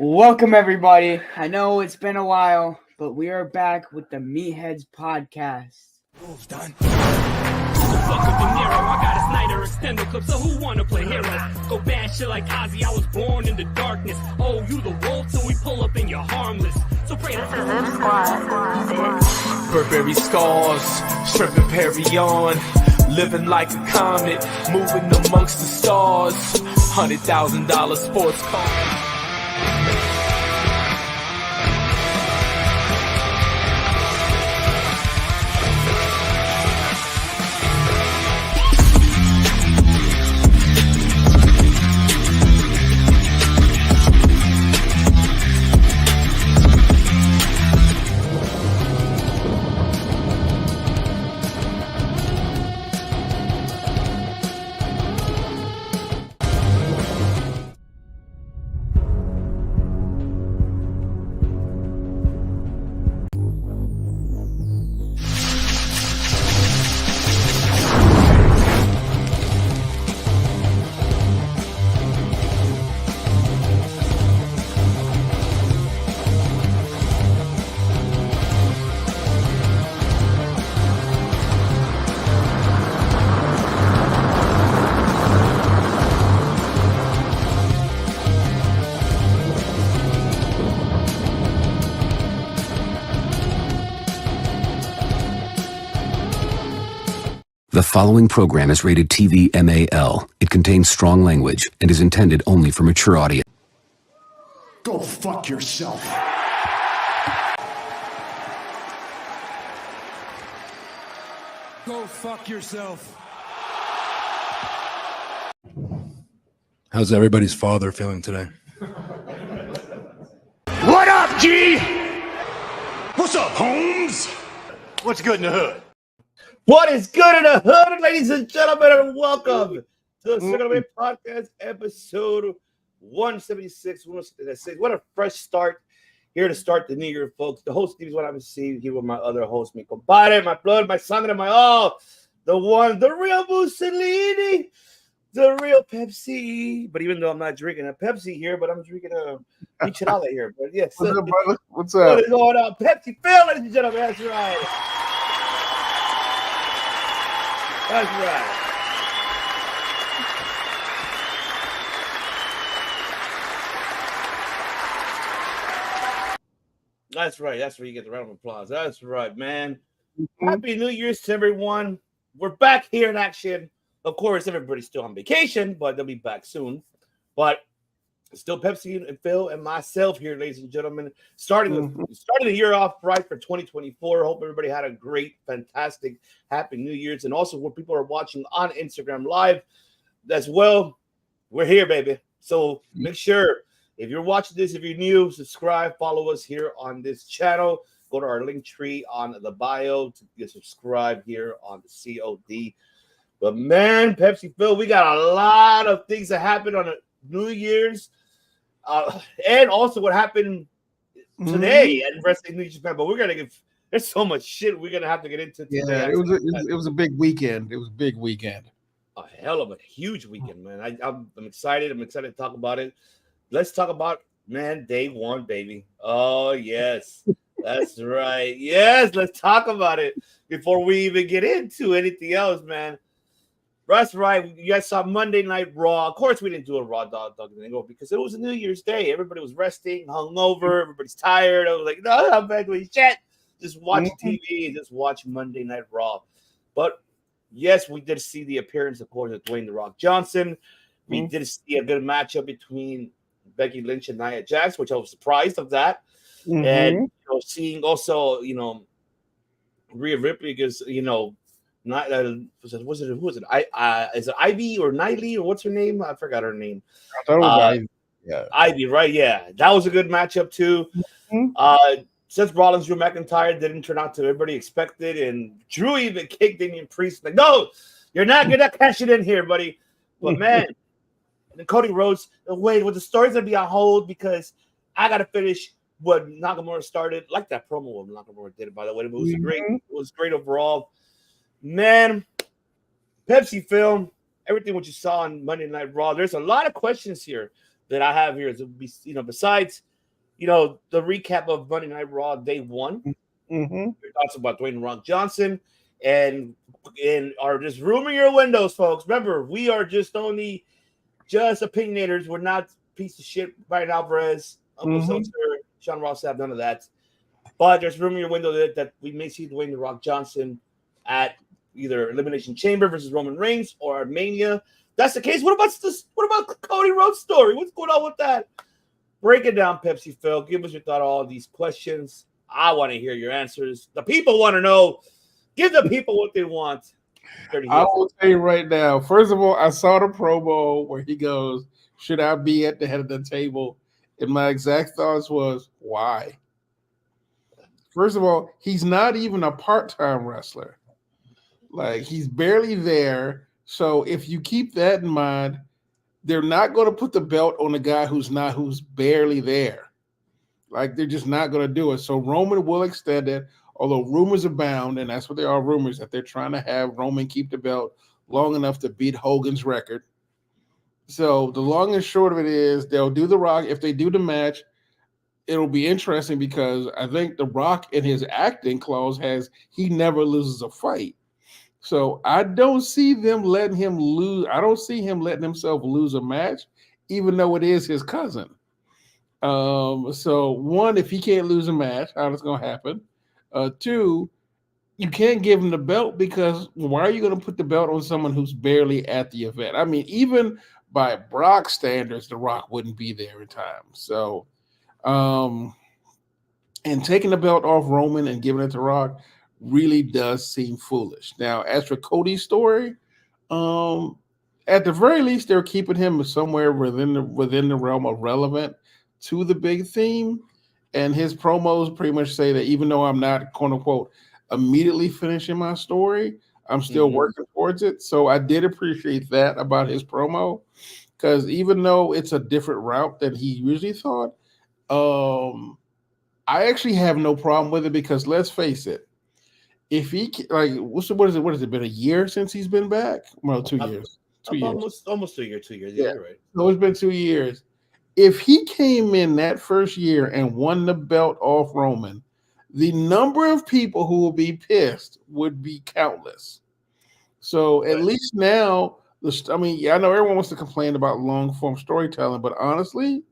Welcome, everybody. I know it's been a while, but we are back with the Meatheads podcast. Moves done. Fuck with De Niro, I got a Snyder extender clip, so who wanna play hero? Go bad shit like Ozzy, I was born in the darkness. Oh, you the wolf, so we pull up and you're harmless. So pray to Burberry scars, stripping Perry on, living like a comet, moving amongst the stars. $100,000 sports car. The following program is rated TV MAL. It contains strong language and is intended only for mature audience. Go fuck yourself. Go fuck yourself. How's everybody's father feeling today? What up, G? What's up, Holmes? What's good in the hood? What is good in the hood, ladies and gentlemen, and welcome to the Second Away Podcast, episode 176. What a fresh start here to start the new year, folks. The host, Steve, is what I'm seeing here with my other host, mi compadre, my blood, my sangre, my all. The one, the real Mussolini, the real Pepsi. But even though I'm not drinking a Pepsi here, but I'm drinking a michelada here. But yes. What's up, brother? What's up? What is going on? Pepsi Phil, ladies and gentlemen. That's right. That's right. That's right. That's where you get the round of applause. That's right, man. Happy New Year's to everyone. We're back here in action. Of course, everybody's still on vacation, but they'll be back soon. But still Pepsi and Phil and myself here, ladies and gentlemen. Starting the year off right for 2024. Hope everybody had a great, fantastic, happy New Year's. And also where people are watching on Instagram Live as well. We're here, baby. So make sure if you're watching this, if you're new, subscribe, follow us here on this channel. Go to our link tree on the bio to get subscribed here on the COD. But man, Pepsi Phil, we got a lot of things that happened on New Year's. And also what happened today at Wrestling New Japan, but we're gonna there's so much shit we're gonna have to get into today. Yeah, it was a big weekend. It was a big weekend. A hell of a huge weekend, man. I'm excited. I'm excited to talk about it. Let's talk about, man, day one, baby. Oh yes, that's right. Yes, let's talk about it before we even get into anything else, man. That's right. You guys saw Monday Night Raw. Of course, we didn't do a Raw Dog because it was a New Year's Day. Everybody was resting, hungover. Everybody's tired. I was like, no, I'm back with shit. Just watch TV and just watch Monday Night Raw. But yes, we did see the appearance, of course, of Dwayne The Rock Johnson. We did see a good matchup between Becky Lynch and Nia Jax, which I was surprised of that. And seeing also, Rhea Ripley because not who was it? Is it Ivy or Niley or what's her name? I forgot her name. I thought it was Ivy. Yeah, Ivy, right? Yeah, that was a good matchup too. Seth Rollins, Drew McIntyre didn't turn out to everybody expected, and Drew even kicked Damian Priest. Like, no, you're not cashing in here, buddy. But man, and Cody Rhodes, wait, well, the story's gonna be on hold because I gotta finish what Nakamura started. Like that promo what Nakamura did, by the way. It was great. It was great overall. Man, Pepsi film, everything what you saw on Monday Night Raw. There's a lot of questions here that I have here. Besides the recap of Monday Night Raw Day 1. Mm-hmm. Your thoughts about Dwayne The Rock Johnson and are just rooming your windows, folks. Remember, we are just opinionators. We're not piece of shit Brian Alvarez, Uncle Seltzer, Sean Ross Sapp, none of that. But there's room in your window that we may see Dwayne The Rock Johnson at either Elimination Chamber versus Roman Reigns or Mania. That's the case. What about Cody Rhodes' story? What's going on with that? Break it down, Pepsi Phil. Give us your thought on all these questions. I want to hear your answers. The people want to know. Give the people what they want. I will tell you right now. First of all, I saw the promo where he goes, "Should I be at the head of the table?" And my exact thoughts was, why? First of all, he's not even a part-time wrestler. Like, he's barely there. So if you keep that in mind, they're not going to put the belt on a guy who's barely there. Like, they're just not going to do it. So Roman will extend it, although rumors abound, and that's what they are, rumors, that they're trying to have Roman keep the belt long enough to beat Hogan's record. So the long and short of it is they'll do The Rock. If they do the match, it'll be interesting because I think The Rock in his acting clause has he never loses a fight. So I don't see them letting him lose. I don't see him letting himself lose a match, even though it is his cousin. So one, if he can't lose a match, how it's going to happen? Two, you can't give him the belt because why are you going to put the belt on someone who's barely at the event? I mean, even by Brock standards, The Rock wouldn't be there in time. So, and taking the belt off Roman and giving it to Rock really does seem foolish. Now, as for Cody's story, at the very least, they're keeping him somewhere within the realm of relevant to the big theme. And his promos pretty much say that even though I'm not, quote unquote, immediately finishing my story, I'm still working towards it. So I did appreciate that about his promo, because even though it's a different route than he usually thought, I actually have no problem with it because let's face it, if he like, what is it? What has it been, a year since he's been back? Well, 2 years. 2 years. Almost 2 years. 2 years. Yeah, You're right. So it's been 2 years. If he came in that first year and won the belt off Roman, the number of people who will be pissed would be countless. So at least now, I know everyone wants to complain about long form storytelling, but honestly,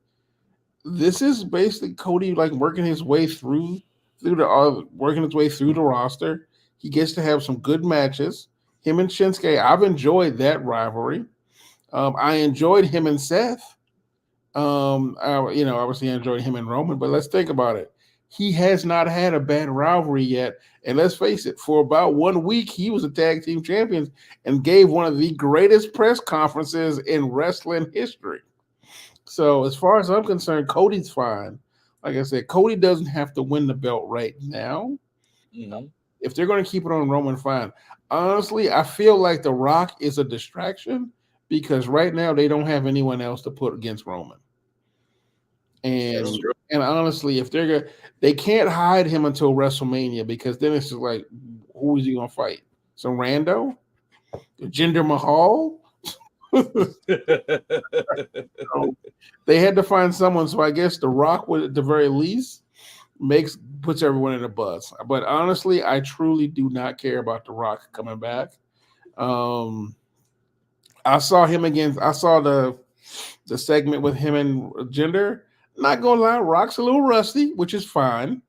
this is basically Cody like working his way through the roster. He gets to have some good matches. Him and Shinsuke, I've enjoyed that rivalry. I enjoyed him and Seth. Obviously I enjoyed him and Roman, but let's think about it. He has not had a bad rivalry yet. And let's face it, for about 1 week, he was a tag team champion and gave one of the greatest press conferences in wrestling history. So as far as I'm concerned, Cody's fine. Like I said, Cody doesn't have to win the belt right now. If they're going to keep it on Roman, fine. Honestly, I feel like The Rock is a distraction because right now they don't have anyone else to put against Roman. And honestly, if they can't hide him until WrestleMania because then it's just like, who is he going to fight? Some rando? Jinder Mahal? So they had to find someone. So I guess The Rock would, at the very least, puts everyone in a buzz. But honestly, I truly do not care about The Rock coming back. I saw him again. I saw the segment with him and Jinder. Not gonna lie, Rock's a little rusty, which is fine.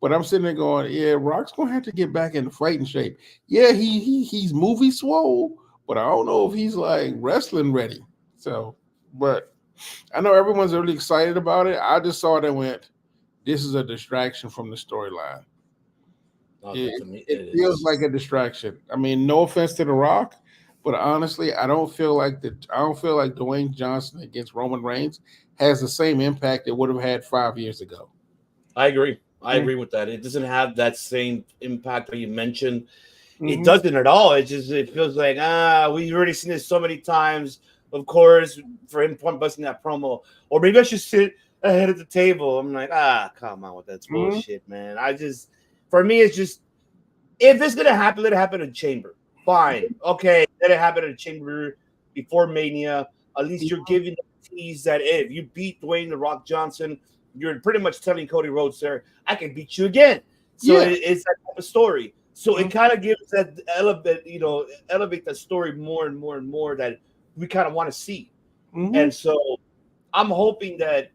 But I'm sitting there going, yeah, Rock's gonna have to get back in fighting shape. Yeah, he's movie swole, but I don't know if he's like wrestling ready. So, but I know everyone's really excited about it. I just saw it and went, this is a distraction from the storyline. It feels like a distraction. I mean, no offense to The Rock, but honestly, I don't feel like Dwayne Johnson against Roman Reigns has the same impact it would have had 5 years ago. I agree. I agree with that. It doesn't have that same impact that you mentioned. It doesn't at all. It feels like, we've already seen this so many times. Of course, for him busting that promo. Or maybe I should sit ahead of the table. I'm like, come on with that bullshit, man. For me, it's just, if it's going to happen, let it happen in Chamber. Fine. Okay, let it happen in Chamber before Mania. At least you're giving the tease that if you beat Dwayne The Rock Johnson, you're pretty much telling Cody Rhodes, sir, I can beat you again. So Yeah. it's that type of story. So Mhm. it kind of gives that elevate that story more and more and more that we kind of want to see. Mhm. And so I'm hoping that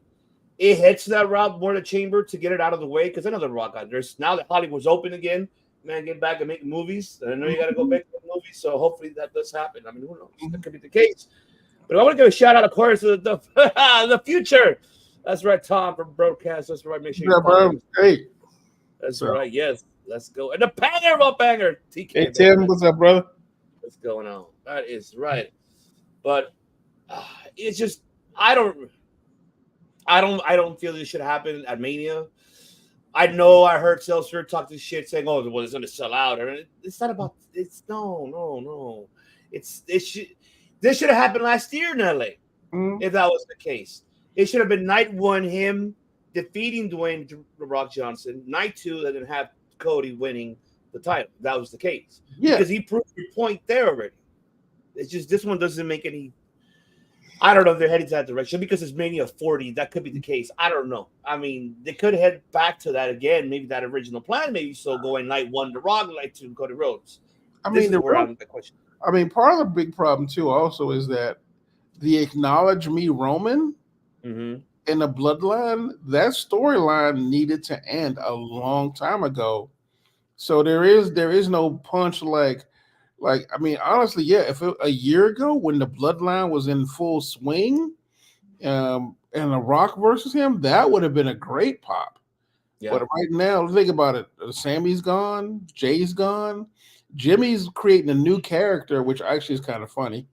it heads to that route more to Chamber to get it out of the way because I know the Rock out there's now that Hollywood's open again, man, get back and make movies. And I know you got to go back to the movies, so hopefully that does happen. I mean, who knows? That could be the case. But I want to give a shout out, of course, to the future. That's right, Tom from Broadcast. That's right. Make sure you Yeah, follow bro. him. Hey, That's so, right. Yes, let's go. And the banger of a banger, TK. hey baby. Tim, what's up, brother? What's going on? That is right. But it's just I don't feel this should happen at Mania. I know I heard Seltzer talk this shit saying, "Oh, well, it's going to sell out." It's not about. It's no. This should have happened last year in LA. Mhm. If that was the case, it should have been night one him defeating Dwayne The Rock Johnson. Night two, and then have Cody winning the title. That was the case because he proved your point there already. It's just this one doesn't make any. I don't know if they're heading to that direction because it's Mania 40. That could be the case. I don't know. I mean, they could head back to that again. Maybe that original plan. Maybe still going night one to Rock, night two Cody Rhodes. This is where I'm the question. I mean, part of the big problem too also is that the Acknowledge Me Roman Mm-hmm. in the Bloodline, that storyline needed to end a long time ago. So there is no punch like I mean, honestly, yeah. If a year ago when the Bloodline was in full swing, and The Rock versus him, that would have been a great pop. Yeah. But right now, think about it. Sammy's gone, Jay's gone, Jimmy's creating a new character, which actually is kind of funny.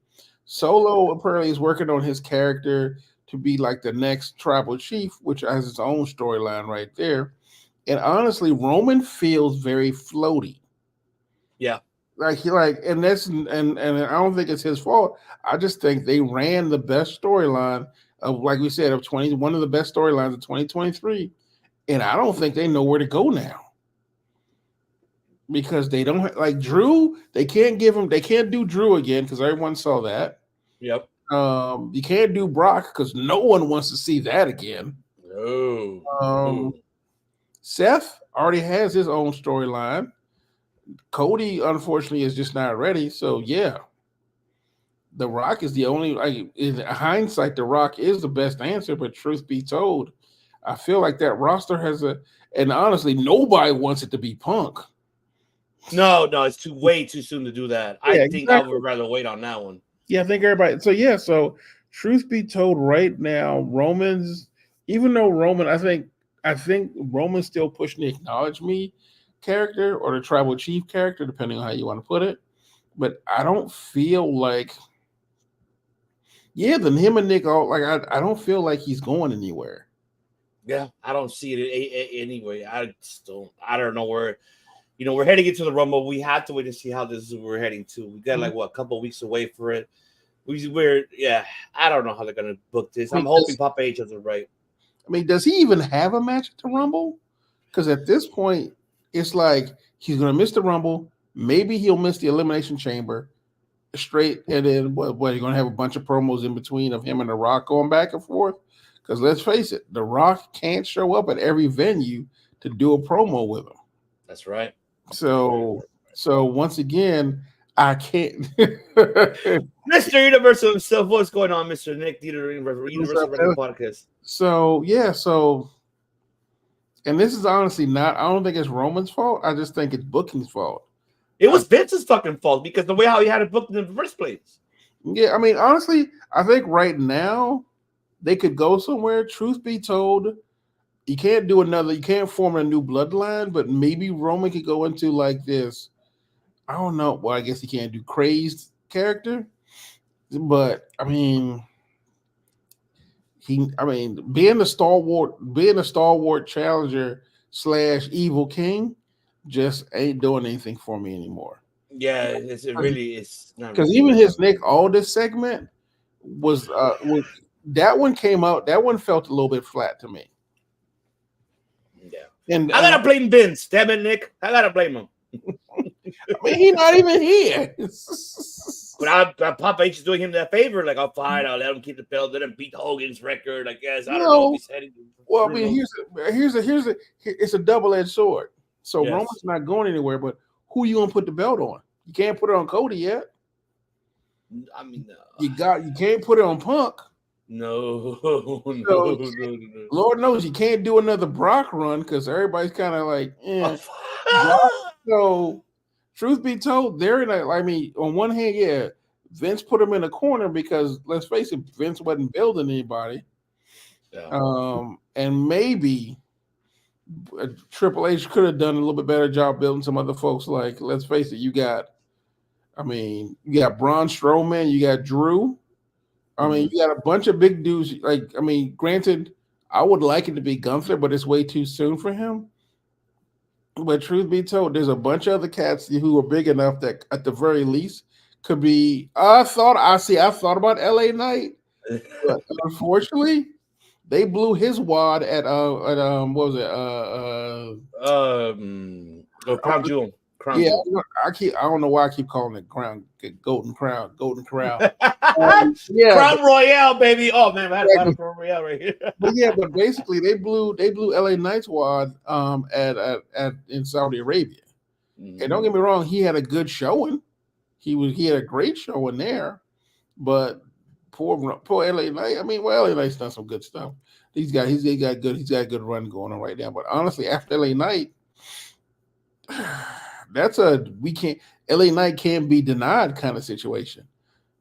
Solo apparently is working on his character to be like the next tribal chief, which has its own storyline right there. And honestly, Roman feels very floaty. Yeah. And I don't think it's his fault. I just think they ran the best storyline of, like we said, of one of the best storylines of 2023. And I don't think they know where to go now. Because they don't like Drew, they can't do Drew again because everyone saw that. Yep. You can't do Brock because no one wants to see that again. No. Seth already has his own storyline. Cody, unfortunately, is just not ready. So yeah, The Rock is the only. In hindsight, The Rock is the best answer. But truth be told, I feel like that roster has and honestly, nobody wants it to be Punk. No, it's way too soon to do that. Yeah, I think I would rather wait on that one. Yeah, I think everybody. So truth be told, right now, Roman's, even though Roman, I think Roman's still pushing the Acknowledge Me character or the Tribal Chief character, depending on how you want to put it. But I don't feel like, then him and Nick I don't feel like he's going anywhere. Yeah, I don't see it anyway. I don't know where. We're heading into the Rumble. We have to wait and see how this is we're heading to. We got a couple of weeks away for it. I don't know how they're gonna book this. I'm hoping Papa H is right. I mean, does he even have a match at the Rumble? Because at this point, it's like he's gonna miss the Rumble. Maybe he'll miss the Elimination Chamber straight, and then what you're gonna have a bunch of promos in between of him and The Rock going back and forth. Because let's face it, The Rock can't show up at every venue to do a promo with him. That's right. So once again, I can't. Mr. Universal himself, what's going on, Mr. Nick, Universal Record Podcast? So, and this is honestly I don't think it's Roman's fault. I just think it's booking's fault. It was Vince's fucking fault because the way how he had it booked in the first place. Yeah, I mean, honestly, I think right now they could go somewhere. Truth be told, you can't form a new bloodline, but maybe Roman could go into like this. I don't know. Well, I guess he can't do crazed character, but I mean, being a stalwart challenger / evil king just ain't doing anything for me anymore. Yeah, it's not because even his Nick Aldis segment was that one came out. That one felt a little bit flat to me. Yeah, and I gotta blame Vince. Damn it, Nick, I gotta blame him. I mean, he's not even here. But Papa H is doing him that favor. Like, I'll fine, I'll let him keep the belt, let him beat Hogan's record. I guess I don't know if he's heading. Well, I mean, it's a double-edged sword. So Yes. Roman's not going anywhere, but who you gonna put the belt on? You can't put it on Cody yet. I mean, You can't put it on Punk. no. Lord knows you can't do another Brock run because everybody's kind of like, So, truth be told, they're in a. I mean, on one hand, yeah, Vince put him in a corner because let's face it, Vince wasn't building anybody. Yeah. And maybe Triple H could have done a little bit better job building some other folks. Like, let's face it, you got Braun Strowman, you got Drew. I mean, you got a bunch of big dudes. Like, I mean, granted, I would like it to be Gunther, but it's way too soon for him. But truth be told, there's a bunch of other cats who are big enough that, at the very least, could be. I thought about LA Knight, but unfortunately, they blew his wad at what was it? Crown Jewel. I don't know why I keep calling it Golden Crown. Crown Yeah, Royale, baby. Oh man, I had a Crown Royale right here. but basically they blew LA Knight's wad in Saudi Arabia. And don't get me wrong, he had a good showing. He had a great showing there, but poor LA Knight. I mean, well, LA Knight's done some good stuff. He's got a good run going on right now. But honestly, after LA Knight, LA Knight can't be denied kind of situation.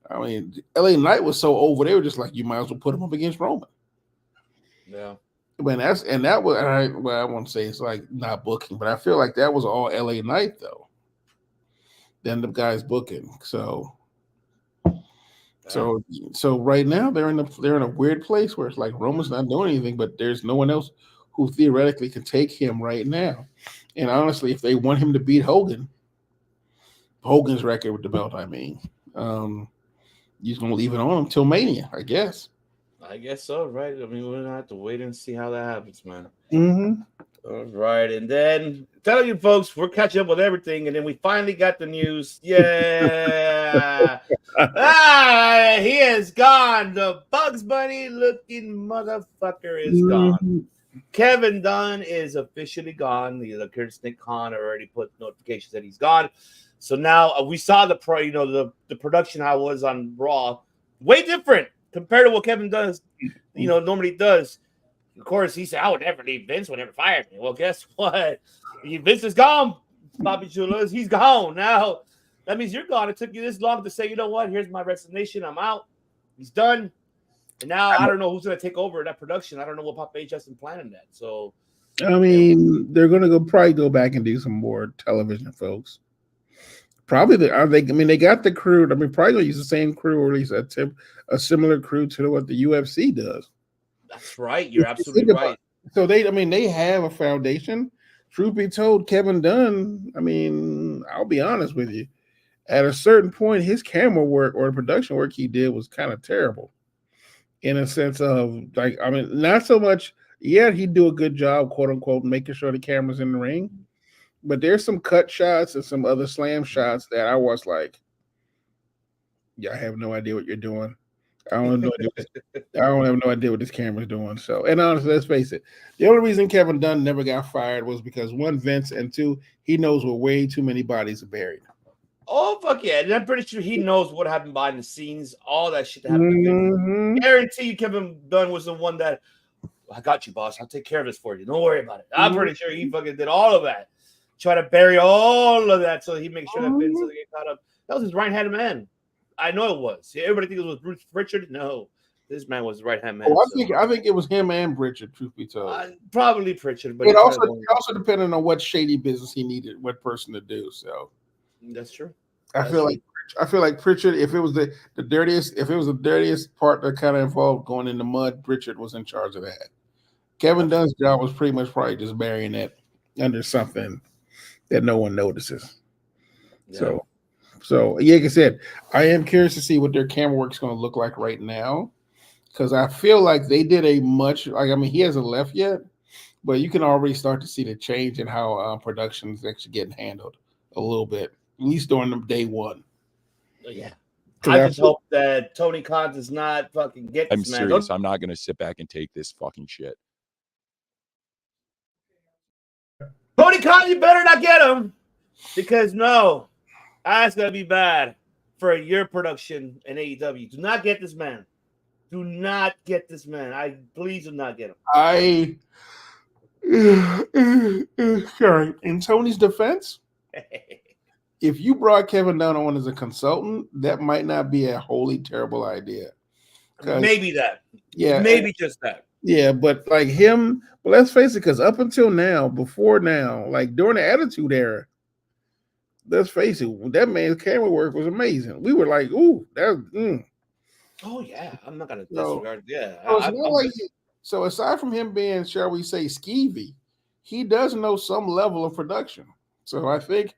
I mean, LA Knight was so over, they were just like, you might as well put him up against Roman. Yeah. That was I won't say it's like not booking, but I feel like that was all LA Knight though. Then the guys booking. So right now they're in a weird place where it's like Roman's not doing anything, but there's no one else who theoretically can take him right now. And honestly, if they want him to beat Hogan's record with the belt, I mean, he's gonna leave it on him till Mania, I guess. I guess so, right? I mean, we're gonna have to wait and see how that happens, man. Mm-hmm. All right, and then telling you folks, we're catching up with everything, and then we finally got the news. Yeah, he is gone. The Bugs Bunny looking motherfucker is gone. Kevin Dunn is officially gone. The Curtis Nick Khan already put notifications that he's gone. So now we saw the production how it was on Raw, way different compared to what Kevin does, normally does. Of course, he said, I would never leave. Vince would never fire me. Well, guess what? Vince is gone, Bobby Chulas. He's gone. Now, that means you're gone. It took you this long to say, you know what? Here's my resignation. I'm out. He's done. And now I don't know who's going to take over that production. I don't know what Papa H has been planning that. So, I mean, they're going to probably go back and do some more television, folks. Probably they got the crew. I mean, probably going to use the same crew, or at least a similar crew to what the UFC does. That's right. You're absolutely right. So they have a foundation. Truth be told, Kevin Dunn, I mean, I'll be honest with you. At a certain point, his camera work or the production work he did was kind of terrible. In a sense of, like, I mean, not so much, yeah, he'd do a good job, quote unquote, making sure the camera's in the ring. But there's some cut shots and some other slam shots that I was like, yeah, I have no idea what you're doing. I don't have no idea what this camera's doing. So, and honestly, let's face it, the only reason Kevin Dunn never got fired was because one, Vince, and two, he knows where way too many bodies are buried. Oh, fuck yeah. And I'm pretty sure he knows what happened behind the scenes, all that shit that happened to Vince. Guarantee you Kevin Dunn was the one that, I got you, boss. I'll take care of this for you. Don't worry about it. I'm pretty sure he fucking did all of that. Try to bury all of that so he makes sure that Vince doesn't get caught up. That was his right-handed man. I know it was. Everybody thinks it was Bruce Pritchard. No, this man was the right-hand man. I think it was him and Pritchard, truth be told. Probably Pritchard. But it also depended on what shady business he needed, what person to do. So that's true. I feel like Pritchard, if it was the dirtiest part that kind of involved going in the mud, Pritchard was in charge of that. Kevin Dunn's job was pretty much probably just burying it under something that no one notices. Yeah. So like I said, I am curious to see what their camera work is going to look like right now, because I feel like they did he hasn't left yet, but you can already start to see the change in how production is actually getting handled a little bit, at least during the day one. Yeah, I just hope that Tony Khan does not fucking get this I'm man. serious. I'm not going to sit back and take this fucking shit. Tony Khan, you better not get him, because no, that's gonna be bad for your production in AEW. Do not get this man. Do not get this man. Please do not get him. Sorry. In Tony's defense, if you brought Kevin Dunn on as a consultant, that might not be a wholly terrible idea. Maybe that. Yeah. Maybe just that. Yeah, but like him, but let's face it, because up until now, before now, like during the Attitude Era, let's face it, that man's camera work was amazing. We were like, ooh, that's Oh yeah, I'm not gonna disregard. So aside from him being, shall we say, skeevy, he does know some level of production. So I think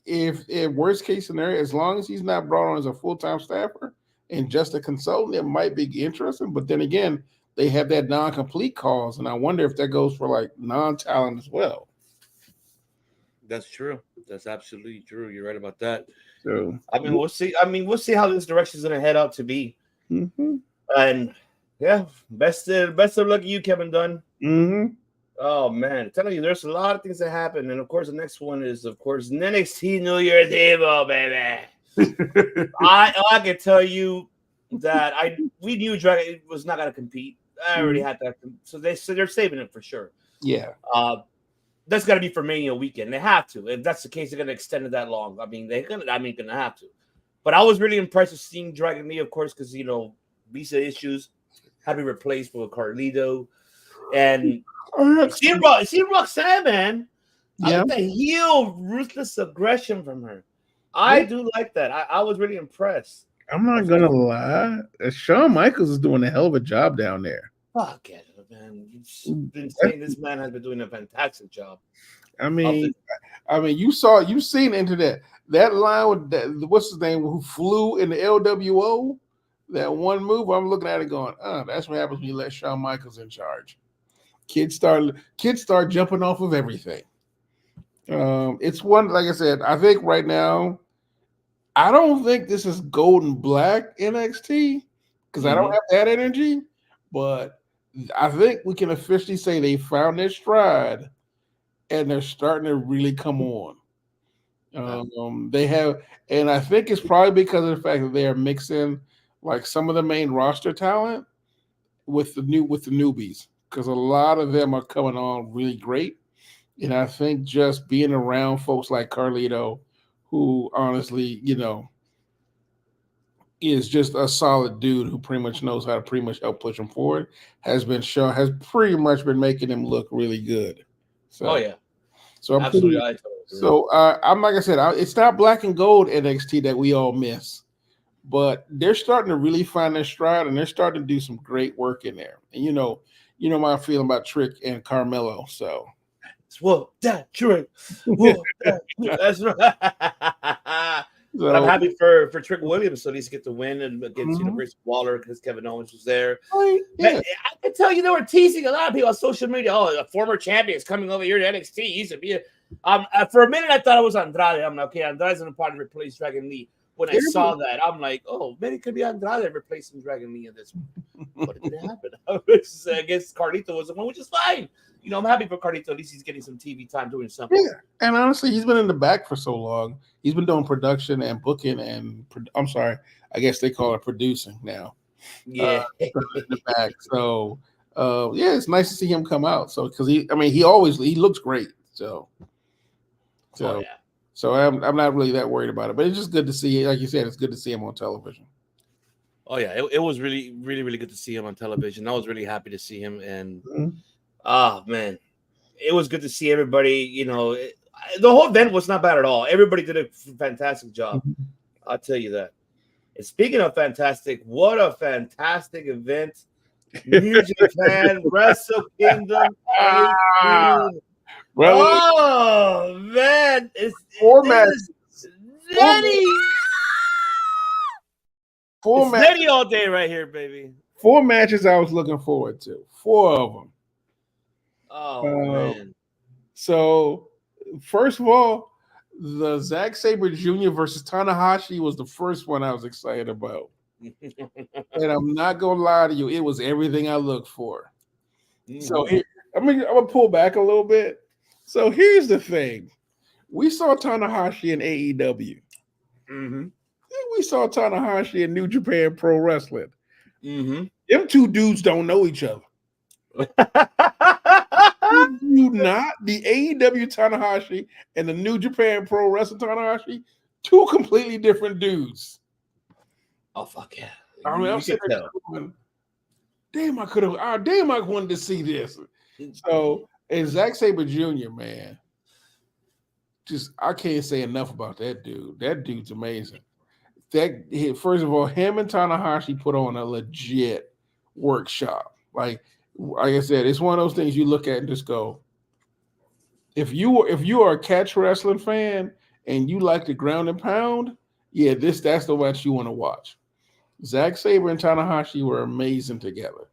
if worst case scenario, as long as he's not brought on as a full-time staffer and just a consultant, it might be interesting. But then again, they have that non-complete clause, and I wonder if that goes for like non-talent as well. That's true. That's absolutely true. You're right about that. So I mean, we'll see. We'll see how this direction is going to head out to be. Mm-hmm. And yeah, best of luck to you, Kevin Dunn. Mm-hmm. Oh man, I'm telling you, there's a lot of things that happen, and of course, the next one is, of course, NXT New Year's Evil, baby. I can tell you that we knew Dragon was not going to compete. I already had that, so they're saving it for sure. Yeah. That's got to be for Mania weekend. They have to. If that's the case, they're going to extend it that long. I mean, they're going to have to. But I was really impressed with seeing Dragon Lee, of course, because visa issues had to be replaced with Carlito, and see Roxanne, man. Yeah. I like the heel ruthless aggression from her. I do like that. I was really impressed. I'm not gonna lie. Shawn Michaels is doing a hell of a job down there. Fuck it, man. You've been saying this man has been doing a fantastic job. I mean, you've seen into that line with that, what's his name, who flew in the LWO. That one move, I'm looking at it going, that's what happens when you let Shawn Michaels in charge. Kids start jumping off of everything. It's one, like I said, I think right now, I don't think this is golden black NXT because I don't have that energy, but I think we can officially say they found their stride and they're starting to really come on. They have, and I think it's probably because of the fact that they are mixing like some of the main roster talent with the newbies, because a lot of them are coming on really great. And I think just being around folks like Carlito, who honestly, is just a solid dude who pretty much knows how to pretty much help push him forward, has pretty much been making him look really good. So, So I'm absolutely. I'm like I said, it's not black and gold NXT that we all miss, but they're starting to really find their stride and they're starting to do some great work in there. And you know my feeling about Trick and Carmelo. So, that Trick. That's right. So, but I'm happy for Trick Williams, so at least get the win and against Chris Waller because Kevin Owens was there. I can tell you they were teasing a lot of people on social media. Oh, a former champion is coming over here to NXT. He used to be for a minute I thought it was Andrade. I'm like, okay, Andrade's gonna probably replace Dragon Lee. When I saw that, I'm like, oh, maybe it could be Andrade replacing Dragon Lee in this one. But it didn't happen. I guess Carlito was the one, which is fine. I'm happy for Carlito. At least he's getting some TV time doing something. Yeah, and honestly, he's been in the back for so long. He's been doing production and booking and I guess they call it producing now. Yeah, in the back. So, it's nice to see him come out. So, because he looks great. So I'm not really that worried about it. But it's just good to see. Like you said, it's good to see him on television. Oh yeah, it was really, really, really good to see him on television. I was really happy to see him and. Oh man, it was good to see everybody. The whole event was not bad at all. Everybody did a fantastic job. I'll tell you that. And speaking of fantastic, what a fantastic event! New Japan Wrestle Kingdom 18. Oh man, it's Netty. It's Netty all day right here, baby. 4 matches I was looking forward to. 4 of them. Oh man! So first of all, The Zack Sabre Jr. versus Tanahashi was the first one I was excited about. And I'm not gonna lie to you, it was everything I looked for. So I'm gonna pull back a little bit. So here's the thing: we saw Tanahashi in AEW. We saw Tanahashi in New Japan Pro Wrestling. Them two dudes don't know each other. You not the AEW Tanahashi and the New Japan Pro Wrestling Tanahashi, two completely different dudes. Oh fuck yeah! I mean, I'm sitting there going, damn, I wanted to see this. So, and Zack Sabre Jr., man, just I can't say enough about that dude. That dude's amazing. First of all, him and Tanahashi put on a legit workshop. Like I said, it's one of those things you look at and just go, if you are a catch wrestling fan and you like the ground and pound, yeah, that's the match you want to watch. Zack Sabre and Tanahashi were amazing together.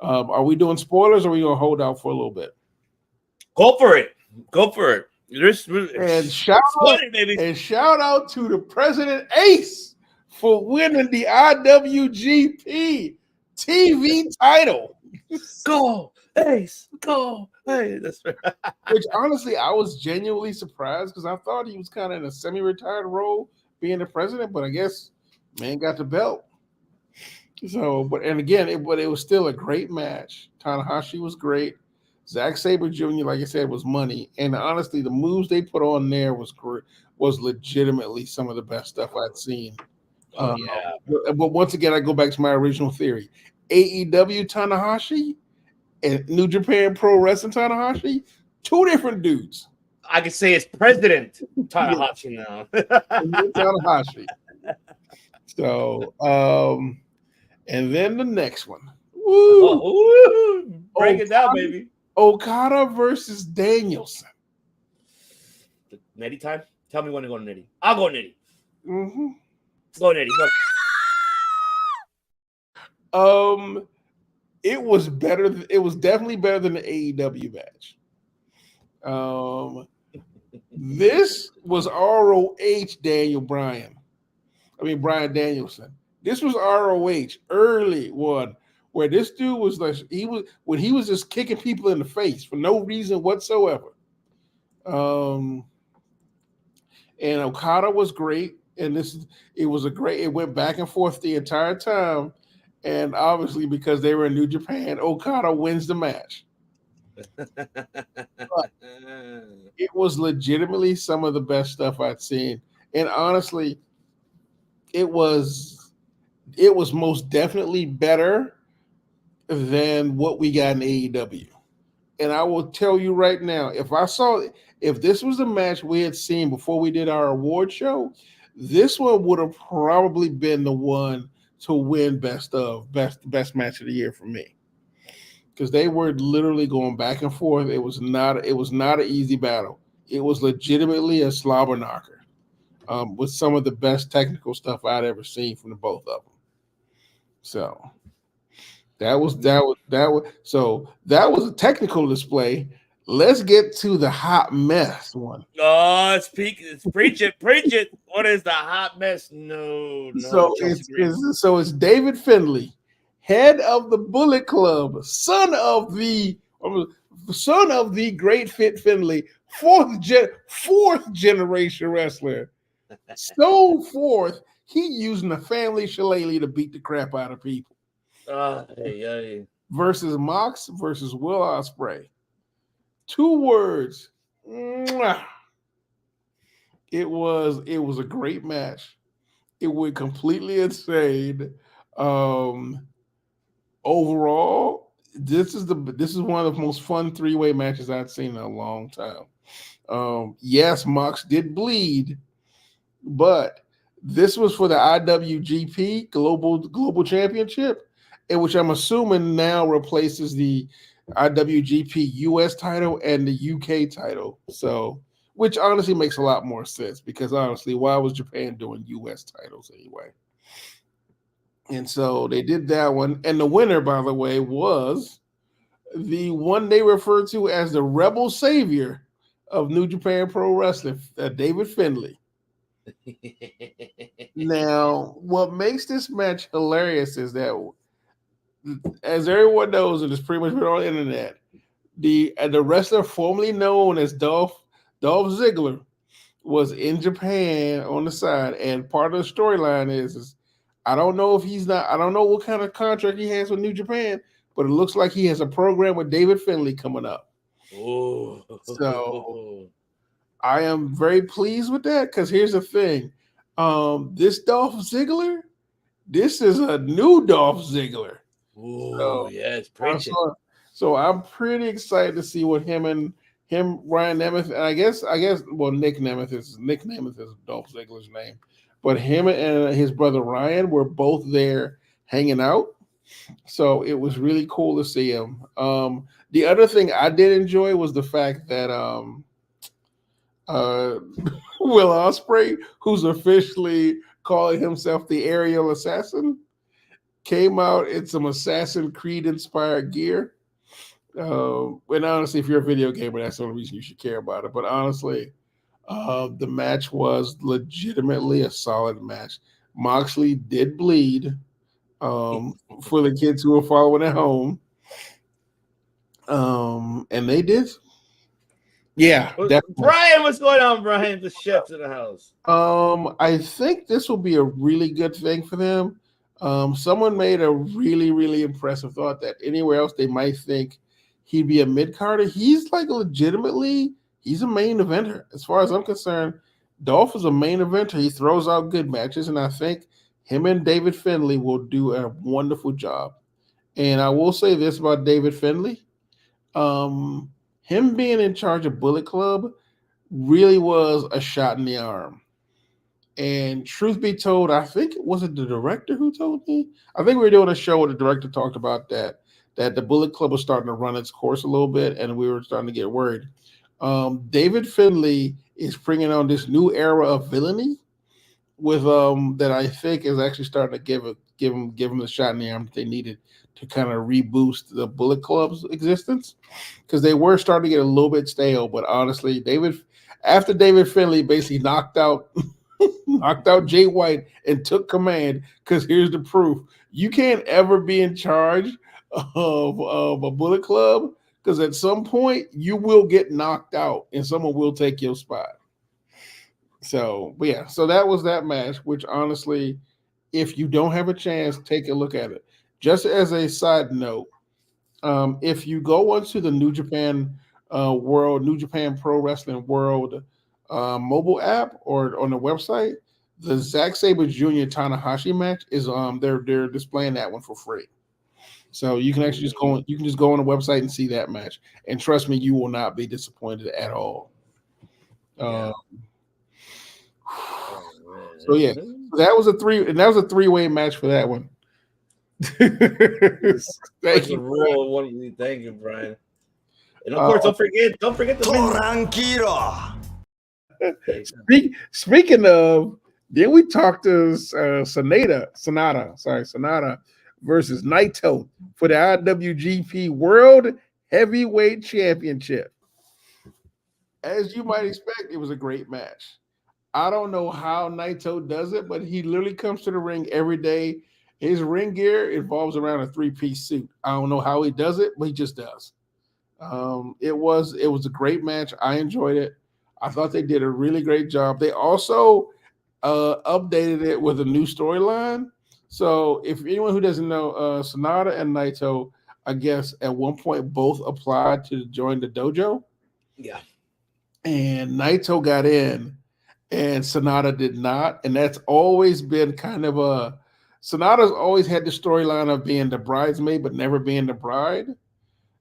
Are we doing spoilers, or are we gonna hold out for a little bit? Go for it. And shout out to the President Ace for winning the IWGP TV title. Go Ace, go Ace. That's right. Which honestly, I was genuinely surprised because I thought he was kind of in a semi-retired role, being the president. But I guess man got the belt. So, but it was still a great match. Tanahashi was great. Zack Sabre Jr., like I said, was money. And honestly, the moves they put on there was legitimately some of the best stuff I'd seen. Yeah. But once again, I go back to my original theory. AEW Tanahashi and New Japan Pro Wrestling Tanahashi, two different dudes. I could say it's President Tanahashi now. Tanahashi. So, and then the next one. Woo! Break it down, baby. Okada versus Danielson. Nettie time? Tell me when to go to Nettie. I'll go Nettie. Go Nettie. Go. It was better. It was definitely better than the AEW match. This was ROH Brian Danielson. This was ROH early one where this dude was like he was just kicking people in the face for no reason whatsoever. And Okada was great, and it went back and forth the entire time. And obviously, because they were in New Japan, Okada wins the match. It was legitimately some of the best stuff I'd seen. And honestly, it was most definitely better than what we got in AEW. And I will tell you right now, if this was a match we had seen before we did our award show, this one would have probably been the one to win best match of the year for me, because they were literally going back and forth. It was not an easy battle. It was legitimately a slobber knocker, with some of the best technical stuff I'd ever seen from the both of them. So that was a technical display. Let's get to the hot mess one. Oh, preach it. What is the hot mess? No. So it's David Finlay, head of the Bullet Club, son of the great Fit Finlay, fourth generation wrestler. So forth, he using a family shillelagh to beat the crap out of people. Versus Mox versus Will Ospreay. 2 words. Mwah. It was a great match. It went completely insane. Overall, this is one of the most fun 3-way matches I've seen in a long time. Yes, Mox did bleed, but this was for the IWGP Global Championship, and which I'm assuming now replaces the IWGP US title and the UK title. So, which honestly makes a lot more sense, because honestly, why was Japan doing US titles anyway? And so they did that one. And the winner, by the way, was the one they referred to as the Rebel Savior, of New Japan Pro Wrestling, David Finlay. Now, what makes this match hilarious is that, as everyone knows, and it's pretty much been on the internet, the wrestler formerly known as Dolph Ziggler was in Japan on the side, and part of the storyline is I don't know if he's not. I don't know what kind of contract he has with New Japan, but it looks like he has a program with David Finlay coming up. Oh, so I am very pleased with that because here's the thing: this Dolph Ziggler, this is a new Dolph Ziggler. Oh, yes, preach it. So I'm pretty excited to see what him, Ryan Nemeth, and I guess, well, Nick Nemeth is Dolph Ziggler's name, but him and his brother Ryan were both there hanging out. So it was really cool to see him. The other thing I did enjoy was the fact that Will Ospreay, who's officially calling himself the Aerial Assassin, came out in some Assassin's Creed inspired gear. And honestly, if you're a video gamer, that's the only reason you should care about it. But honestly, the match was legitimately a solid match. Moxley did bleed for the kids who were following at home. And they did. Yeah. Brian, what's going on, Brian? The chef's in the house. I think this will be a really good thing for them. Someone made a really, really impressive thought that anywhere else they might think he'd be a mid-carder. He's like legitimately, he's a main eventer. As far as I'm concerned, Dolph is a main eventer. He throws out good matches, and I think him and David Finlay will do a wonderful job. And I will say this about David Finlay. Him being in charge of Bullet Club really was a shot in the arm. And truth be told, I think was it the director who told me? I think we were doing a show where the director talked about that the Bullet Club was starting to run its course a little bit, and we were starting to get worried. David Finlay is bringing on this new era of villainy with that I think is actually starting to give him the shot in the arm that they needed to kind of reboost the Bullet Club's existence, because they were starting to get a little bit stale. But honestly, after David Finlay basically knocked out Jay White and took command, because here's the proof: you can't ever be in charge of a Bullet Club, because at some point you will get knocked out and someone will take your spot. So, but yeah, so that was that match, which honestly, if you don't have a chance, take a look at it. Just as a side note, if you go onto the New Japan New Japan Pro Wrestling World mobile app or on the website, the Zack Sabre Jr. Tanahashi match is they're displaying that one for free. So you can actually just go on the website and see that match. And trust me, you will not be disappointed at all. Yeah. So yeah, that was a three-way match for that one. Thank you. Thank you, Brian. And of course, don't forget the Speaking of, then we talked to Sonata versus Naito for the IWGP World Heavyweight Championship. As you might expect, it was a great match. I don't know how Naito does it, but he literally comes to the ring every day. His ring gear involves around a three-piece suit. I don't know how he does it, but he just does. It was a great match. I enjoyed it. I thought they did a really great job. They also updated it with a new storyline. So if anyone who doesn't know, Sonata and Naito, I guess at one point both applied to join the dojo. Yeah. And Naito got in and Sonata did not. And that's always been kind of Sonata's always had the storyline of being the bridesmaid, but never being the bride.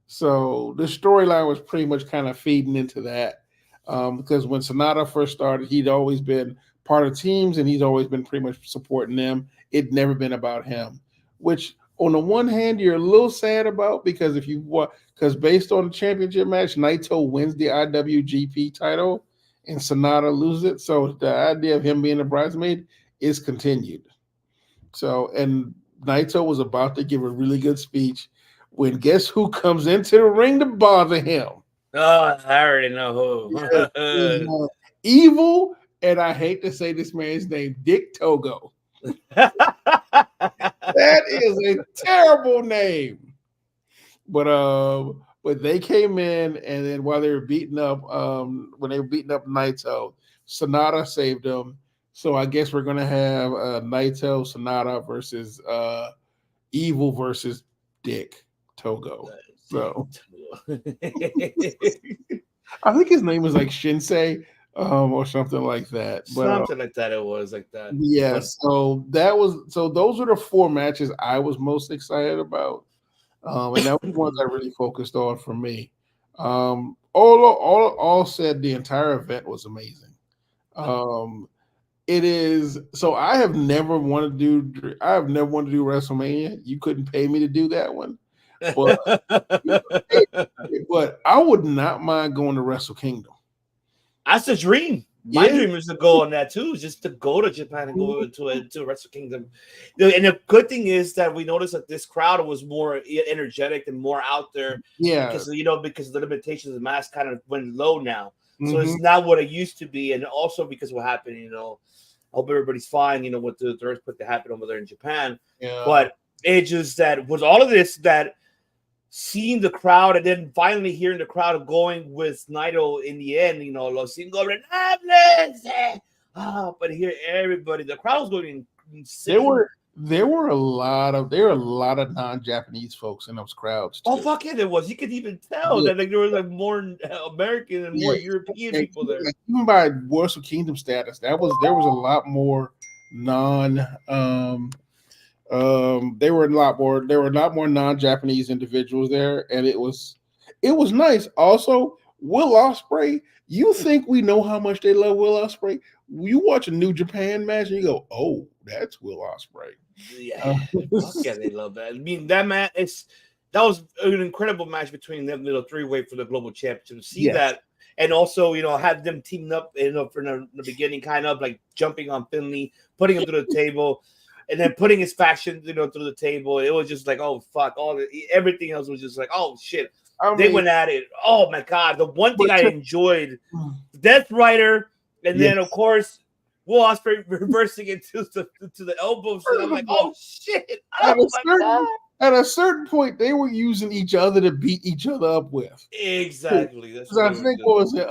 So the storyline was pretty much kind of feeding into that. Because when Sonata first started, he'd always been part of teams and he's always been pretty much supporting them. It'd never been about him, which on the one hand, you're a little sad about, because because based on the championship match, Naito wins the IWGP title and Sonata loses it. So the idea of him being a bridesmaid is continued. So, and Naito was about to give a really good speech when guess who comes into the ring to bother him? Oh, I already know Is, who. Evil, and I hate to say this man's name, Dick Togo. That is a terrible name. But they came in, and then while they were beating up, when they were beating up Naito, Sonata saved them. So I guess we're gonna have Naito, Sonata versus Evil versus Dick Togo. So I think his name is like Shinsei, or something like that. But Something like that. It was like that. yeah, But so those were the 4 matches I was most excited about. And that was the ones I really focused on for me. All said, the entire event was amazing. It is so I have never wanted to do WrestleMania. You couldn't pay me to do that one, but but I would not mind going to Wrestle Kingdom. that's a dream. My dream is to go on that too, just to go to Japan and go to Wrestle Kingdom. And the good thing is that we noticed that this crowd was more energetic and more out there. Yeah, because of the limitations of the mask kind of went low now. So it's not what it used to be, and also because what happened, I hope everybody's fine, with the earthquake that happened over there in Japan. Yeah. But it just that with all of this, that seeing the crowd and then finally hearing the crowd going with Naito in the end, Los Cinco Renables. But here everybody, the crowd was going insane. There were a lot of non-Japanese folks in those crowds too. Oh fuck yeah, there was. You could even tell that there was more American and more European people there. Even by Wrestle Kingdom status, there was a lot more there were a lot more non-Japanese individuals there, and it was nice. Also, Will Ospreay, you think we know how much they love Will Ospreay? You watch a New Japan match and you go, "Oh, that's Will Ospreay." Yeah, they love that. I mean, that was an incredible match between them, little three-way for the global championship. To see that, and also have them teaming up, for the beginning, kind of like jumping on Finley, putting him to the table. And then putting his faction, through the table, it was just like, oh fuck! Everything else was just like, oh shit! They went at it. Oh my god! The one thing I enjoyed, Death Rider, and then of course Will Ospreay reversing it to the elbows. And I'm like, oh shit! At a certain point, they were using each other to beat each other up with. Exactly. That's what I think. What was it?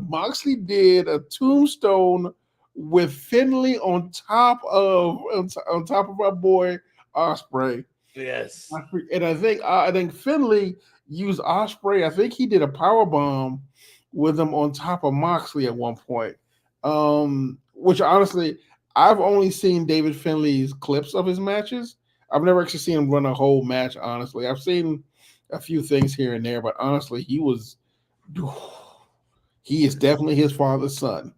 Moxley did a tombstone with Finley on top of our boy Ospreay. Yes. And I think Finley used Ospreay. I think he did a power bomb with him on top of Moxley at one point. Which honestly, I've only seen David Finley's clips of his matches. I've never actually seen him run a whole match, honestly. I've seen a few things here and there, but honestly, he is definitely his father's son.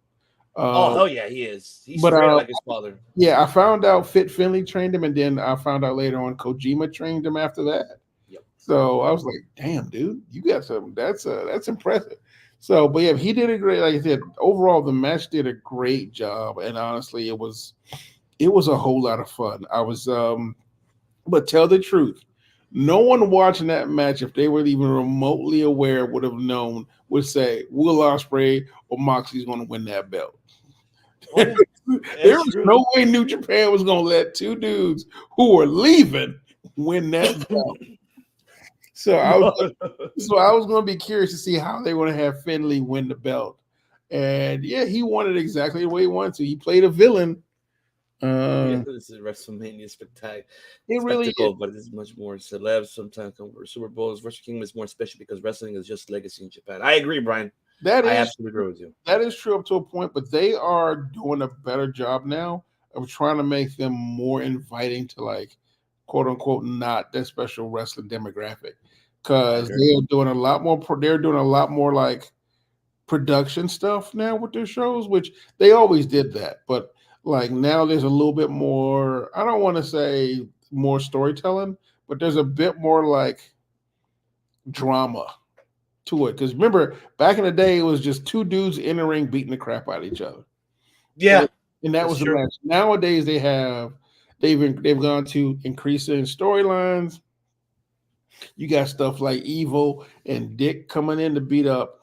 Oh hell yeah, he is. He's straight like his father. Yeah, I found out Fit Finley trained him, and then I found out later on Kojima trained him after that. Yep. So I was like, "Damn, dude, you got some. That's impressive." So, but yeah, he did a great. Like I said, overall, the match did a great job, and honestly, it was a whole lot of fun. I was, but tell the truth, no one watching that match, if they were even remotely aware, would say Will Ospreay or Moxley's going to win that belt. There was no way New Japan was going to let two dudes who were leaving win that belt. So I was going to be curious to see how they want to have Finley win the belt. And yeah, he won it exactly the way he wanted to. He played a villain. This is WrestleMania spectacle. It really is. But it's much more celeb. Sometimes Super Bowls. Wrestle Kingdom is more special because wrestling is just legacy in Japan. I agree, Brian. I absolutely agree with you. That is true up to a point, but they are doing a better job now of trying to make them more inviting to, like, quote unquote, not that special wrestling demographic, because they're doing a lot more. They're doing a lot more like production stuff now with their shows, which they always did that, but like now there's a little bit more. I don't want to say more storytelling, but there's a bit more like drama to it. Because remember, back in the day, it was just two dudes in the ring beating the crap out of each other. Yeah, and that was the match. Nowadays, they've gone to increasing storylines. You got stuff like Evil and Dick coming in to beat up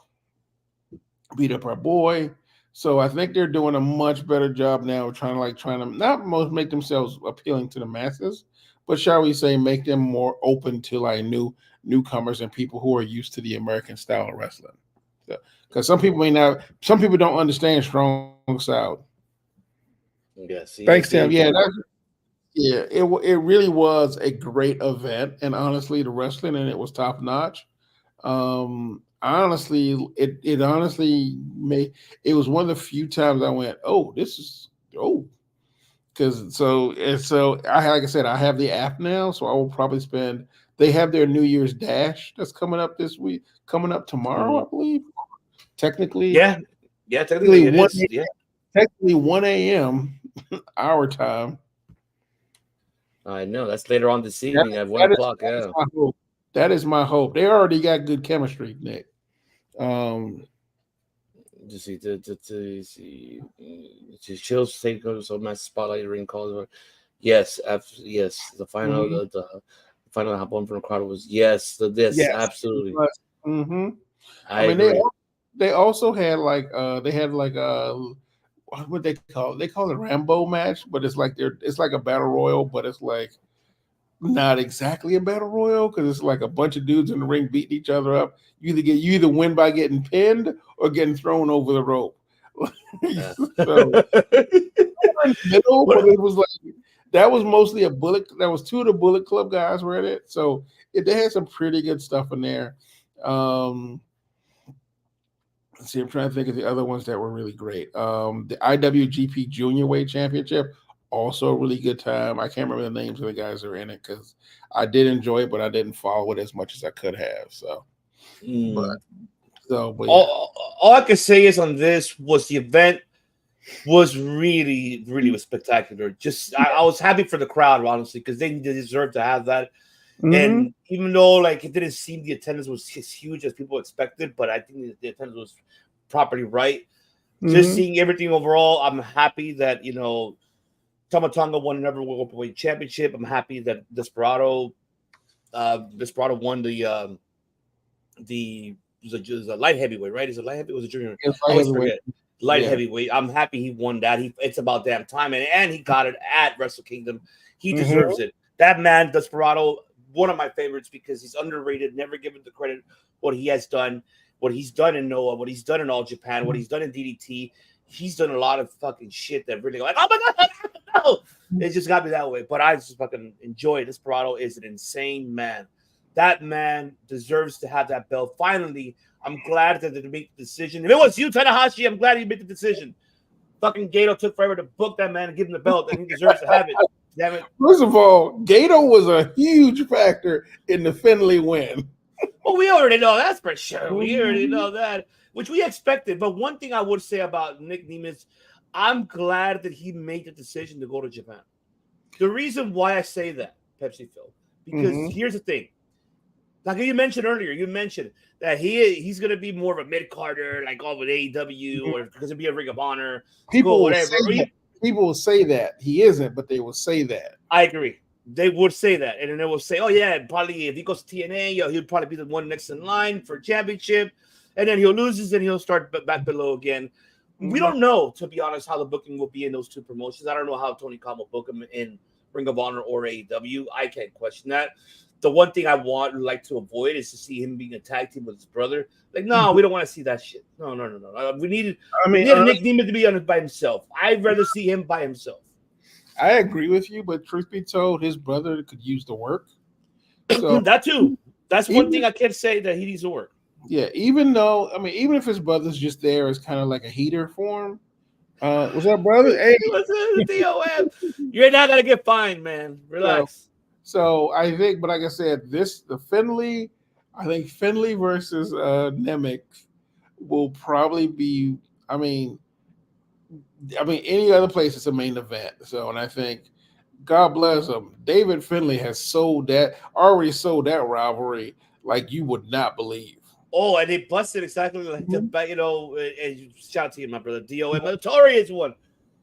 our boy. So I think they're doing a much better job now of trying to not most make themselves appealing to the masses, but shall we say make them more open to like newcomers and people who are used to the American style of wrestling. Because some people don't understand strong style. Yes. Thanks, Tim. Yeah, it really was a great event, and honestly, the wrestling and it was top notch. Honestly, it honestly made it was one of the few times I went, oh, this is because like I said, I have the app now, so I will probably spend. They have their New Year's Dash that's coming up this week, coming up tomorrow, I believe. Technically, yeah, technically it is. Yeah, technically 1 a.m. our time. I know that's later on this evening at 1 o'clock. Yeah, that is my hope. They already got good chemistry, Nick. Just see, Chills take so my spotlight ring calls. Yes, yes. The final, the final hop on from the crowd was yes. Absolutely. Mm-hmm. I mean, they also had like what they call it? They call it Rambo match, but it's like a battle royal, but it's like not exactly a battle royal because it's like a bunch of dudes in the ring beating each other up. You either win by getting pinned or getting thrown over the rope. So middle, but it was like that was mostly a Bullet. That was two of the Bullet Club guys were in it, so they had some pretty good stuff in there. Let's see, I'm trying to think of the other ones that were really great. The IWGP Junior Weight Championship, also a really good time. I can't remember the names of the guys that were in it because I did enjoy it, but I didn't follow it as much as I could have. So, but all I could say is on this was the event was really, really was spectacular. Just I was happy for the crowd, honestly, because they deserve to have that. Mm-hmm. And even though like it didn't seem the attendance was as huge as people expected, but I think the attendance was properly right. Just seeing everything overall, I'm happy that Tama Tonga won another World Openweight Championship. I'm happy that Desperado won the light heavyweight, right? Is it light heavyweight? Was it junior? I always forget. Light heavyweight. I'm happy he won that. It's about damn time, and he got it at Wrestle Kingdom. He deserves it. That man, Desperado, one of my favorites because he's underrated, never given the credit what he has done, what he's done in Noah, what he's done in All Japan, what he's done in DDT. He's done a lot of fucking shit that really like, oh my god, no! It just got me that way. But I just fucking enjoy it. Desperado is an insane man. That man deserves to have that belt. Finally, I'm glad that they made the decision. If it was you, Tanahashi, I'm glad you made the decision. Fucking Gato took forever to book that man and give him the belt, and he deserves to have it. Damn it. First of all, Gato was a huge factor in the Finlay win. Well, we already know that's for sure. We already know that, which we expected. But one thing I would say about Nick Nemeth, I'm glad that he made the decision to go to Japan. The reason why I say that, Pepsi Phil, because here's the thing. Like you mentioned earlier, that he's going to be more of a mid-carder, like all with AEW, or because it'll be a Ring of Honor. People will say that. He isn't, but they will say that. I agree. They would say that. And then they will say, oh, yeah, probably if he goes to TNA, he'll probably be the one next in line for a championship. And then he'll lose and he'll start back below again. We don't know, to be honest, how the booking will be in those two promotions. I don't know how Tony Khan will book him in Ring of Honor or AEW. I can't question that. The one thing I like to avoid is to see him being a tag team with his brother. Like, no, we don't want to see that shit. No. We need Nick Nemeth to be on it by himself. I'd rather see him by himself. I agree with you, but truth be told, his brother could use the work. So that too. That's one thing I can't say that he needs to work. Yeah, even if his brother's just there as kind of like a heater for him. What's up, brother? Hey, what's up, DOM? You're not gonna get fined, man. Relax. So I think, but like I said, Finlay versus Nemeth will probably be. I mean, any other place it's a main event. So, and I think, God bless him, David Finlay has already sold that rivalry like you would not believe. Oh, and they busted exactly like the, and shout out to you, my brother. DOM, notorious one.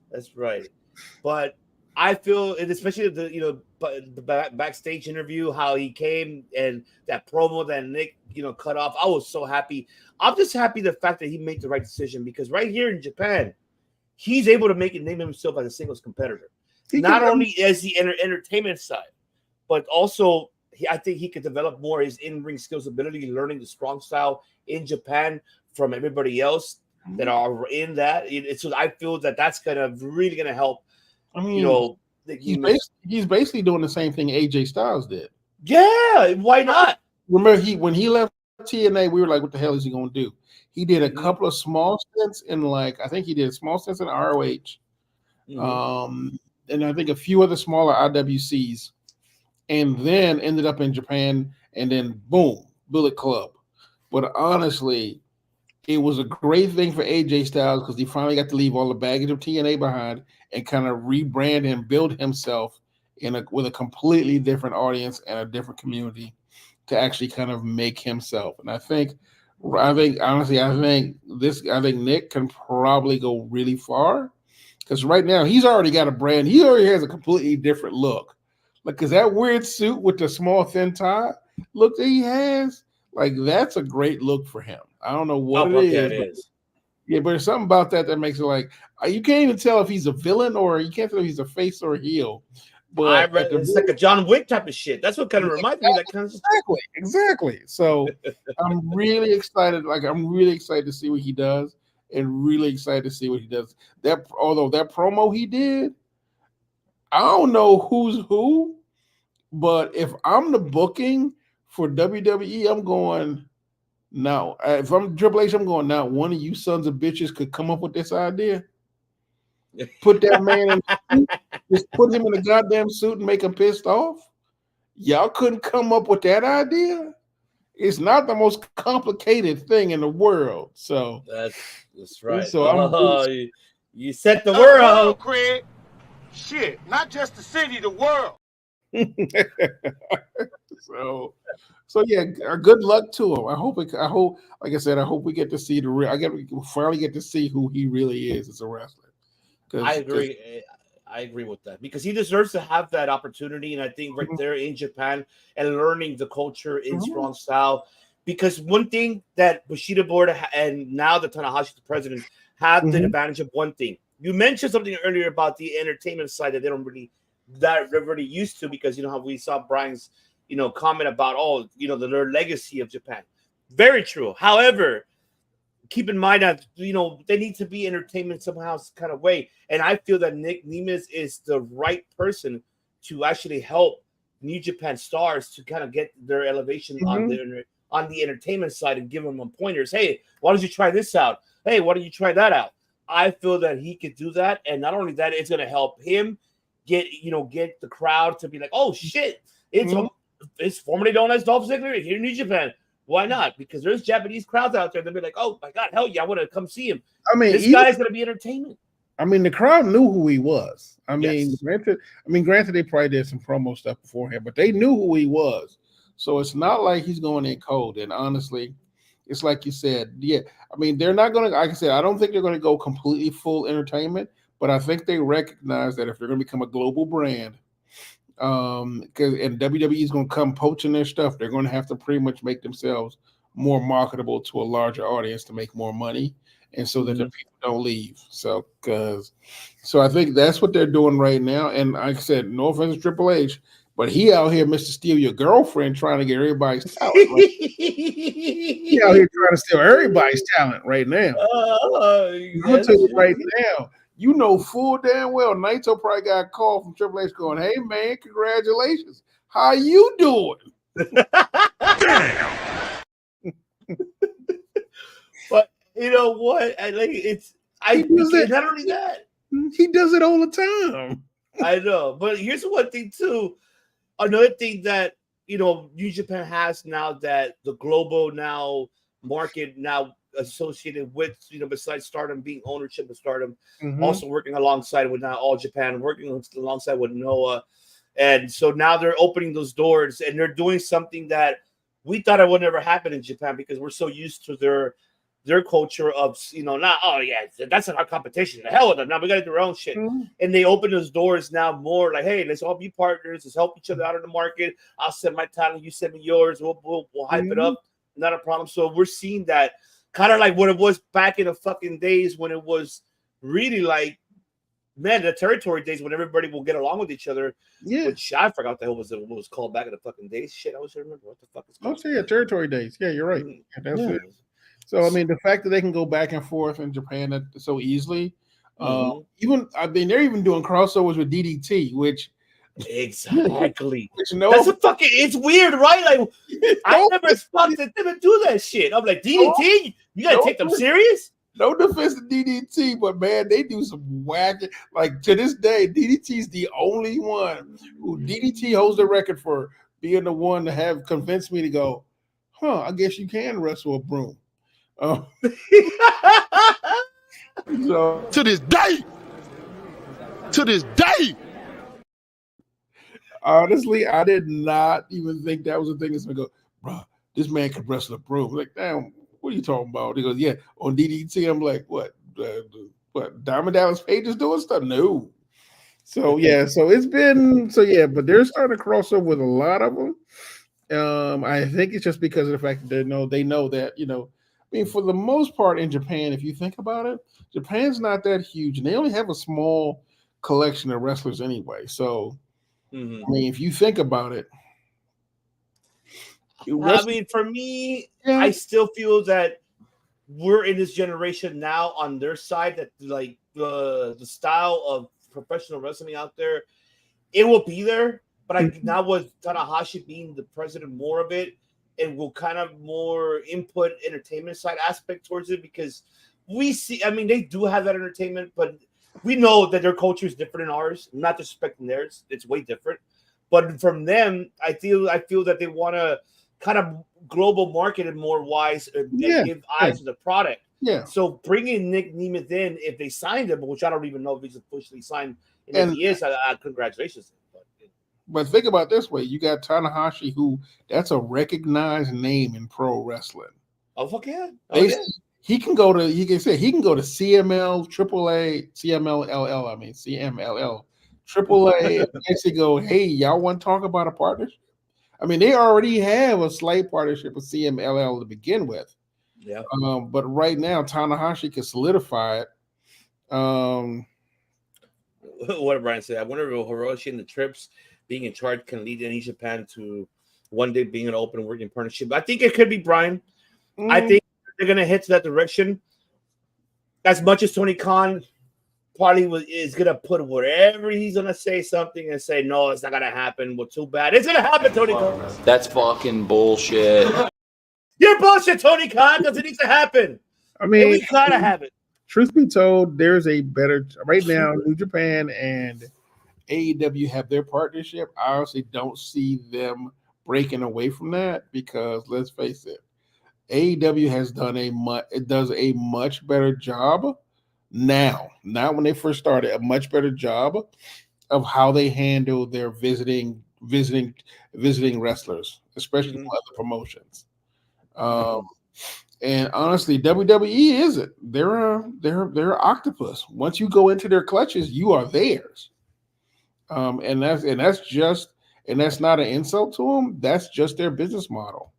That's right. But I feel, and especially the backstage interview, how he came and that promo that Nick, cut off. I was so happy. I'm just happy the fact that he made the right decision because right here in Japan, he's able to name himself as a singles competitor. Not only as the entertainment side, but also I think he could develop more his in-ring skills ability, learning the strong style in Japan from everybody else that are in that. So I feel that that's really gonna help. I mean, he's basically doing the same thing AJ Styles did. Yeah, why not? Remember, when he left TNA, we were like, "What the hell is he going to do?" He did a couple of small stints in I think he did small stints in ROH, and I think a few other smaller IWCs, and then ended up in Japan, and then boom, Bullet Club. But honestly, it was a great thing for AJ Styles because he finally got to leave all the baggage of TNA behind and kind of rebrand and build himself with a completely different audience and a different community to actually kind of make himself. And I think honestly, I think Nick can probably go really far because right now he's already got a brand. He already has a completely different look. Because that weird suit with the small thin tie look that he has, that's a great look for him. I don't know what it is. Yeah, but there's something about that makes it you can't even tell if he's a villain or you can't tell if he's a face or a heel. But it's like a John Wick type of shit. That's what kind of reminds me of that kind of exactly. So I'm really excited. I'm really excited to see what he does, and really excited to see what he does. Although that promo he did, I don't know who's who, but if I'm the booking for WWE, I'm going now. If I'm Triple H, I'm going now. One of you sons of bitches could come up with this idea. Put that man in a suit, just put him in a goddamn suit and make him pissed off. Y'all couldn't come up with that idea. It's not the most complicated thing in the world. So that's right. So you set the world, Craig. Shit, not just the city, the world. So yeah, good luck to him. I hope, like I said, I hope we get to see we finally get to see who he really is as a wrestler. I agree. I agree with that because he deserves to have that opportunity, and I think right there in Japan and learning the culture in strong style. Because one thing that Bushido board and now the Tanahashi, the president, have the advantage of one thing. You mentioned something earlier about the entertainment side that they don't really used to because how we saw Brian's comment about their legacy of Japan. Very true. However, keep in mind that they need to be entertainment somehow kind of way, and I feel that Nick Nemeth is the right person to actually help New Japan stars to kind of get their elevation on the entertainment side and give them pointers. Hey, why don't you try this out? Hey, why don't you try that out? I feel that he could do that, and not only that, it's going to help him get the crowd to be like, oh shit, it's formerly known as Dolph Ziggler here in New Japan. Why not? Because there's Japanese crowds out there. They'll be like, oh my god, hell yeah, I want to come see him. I mean, this guy's going to be entertainment. I mean, the crowd knew who he was. Granted, they probably did some promo stuff beforehand, but they knew who he was. So it's not like he's going in cold. And honestly, it's like you said, yeah. I mean, they're not going to, like I said, I don't think they're going to go completely full entertainment, but I think they recognize that if they're going to become a global brand, and WWE is going to come poaching their stuff, they're going to have to pretty much make themselves more marketable to a larger audience to make more money, and so that the people don't leave. So I think that's what they're doing right now. And like I said, no offense to Triple H, but he out here, Mr. Steal Your Girlfriend, trying to get everybody's talent. He out here trying to steal everybody's talent right now. I'm gonna tell you right now. Full damn well, Naito probably got a call from Triple H going, "Hey man, congratulations. How you doing?" Damn. But you know what? Not only that. He does it all the time. I know, but here's one thing too. Another thing that New Japan has now that the global market associated with besides Stardom being ownership of Stardom, also working alongside with now All Japan, working alongside with Noah, and so now they're opening those doors and they're doing something that we thought it would never happen in Japan because we're so used to their their culture of, not, oh yeah, that's our competition. The hell with them. Now we got to do our own shit. And they open those doors now more like, hey, let's all be partners. Let's help each other out in the market. I'll send my talent. You send me yours. We'll hype it up. Not a problem. So we're seeing that kind of like what it was back in the fucking days when it was really like, man, the territory days when everybody will get along with each other. Yeah. Which I forgot the hell what was called back in the fucking days. Shit, I was remember what the fuck is called. Oh, yeah, territory days. Yeah, you're right. Yeah, that's it. So I mean, the fact that they can go back and forth in Japan so easily, they're even doing crossovers with DDT, which exactly. That's a fucking. It's weird, right? Like I never fucked them to do that shit. I'm like DDT. You gotta take them serious. No defense to DDT, but man, they do some whack. Like to this day, DDT is the only one who DDT holds the record for being the one to have convinced me to go, I guess you can wrestle a broom. So to this day, honestly, I did not even think that was a thing that's gonna go, bro. This man could wrestle a broom. Like, damn. What are you talking about? He goes, yeah, on DDT. I'm like, what? What? Diamond Dallas Page is doing stuff? No. So yeah, but they're starting to cross over with a lot of them. I think it's just because of the fact that they know that, I mean, for the most part in Japan, if you think about it, Japan's not that huge, and they only have a small collection of wrestlers anyway. So, I mean, if you think about it. I mean, for me, I still feel that we're in this generation now on their side that like the style of professional wrestling out there, it will be there. But now with Tanahashi being the president more of it, it will kind of more input entertainment side aspect towards it because we see, I mean, they do have that entertainment, but we know that their culture is different than ours. I'm not disrespecting theirs. It's way different. But from them, I feel that they want to kind of global marketed more wise and give eyes to the product. Yeah. So bringing Nick Nemeth in, if they signed him, which I don't even know if he's officially signed, and if he is, congratulations. But think about it this way: you got Tanahashi, who that's a recognized name in pro wrestling. Oh fuck yeah! He can go to CML, AAA, CMLL, AAA, and basically go, hey, y'all want to talk about a partnership? I mean, they already have a slight partnership with CMLL to begin with. Yeah. But right now, Tanahashi can solidify it. What did Brian say? I wonder if Hiroshi and the Trips being in charge can lead New Japan to one day being an open working partnership. I think it could be Brian. I think they're going to head to that direction. As much as Tony Khan probably is going to put whatever he's going to say something and say, no, it's not going to happen. Well, too bad. It's going to happen, Tony Khan. That's fucking bullshit. You're bullshit, Tony Khan, because it needs to happen. I mean, we got to have it. Truth be told, there's a better right now. New Japan and AEW have their partnership. I honestly don't see them breaking away from that because let's face it, AEW does a much better job now. Not when they first started, a much better job of how they handle their visiting wrestlers, especially from other promotions. And honestly, WWE isn't. They're an octopus. Once you go into their clutches, you are theirs. And that's not an insult to them. That's just their business model.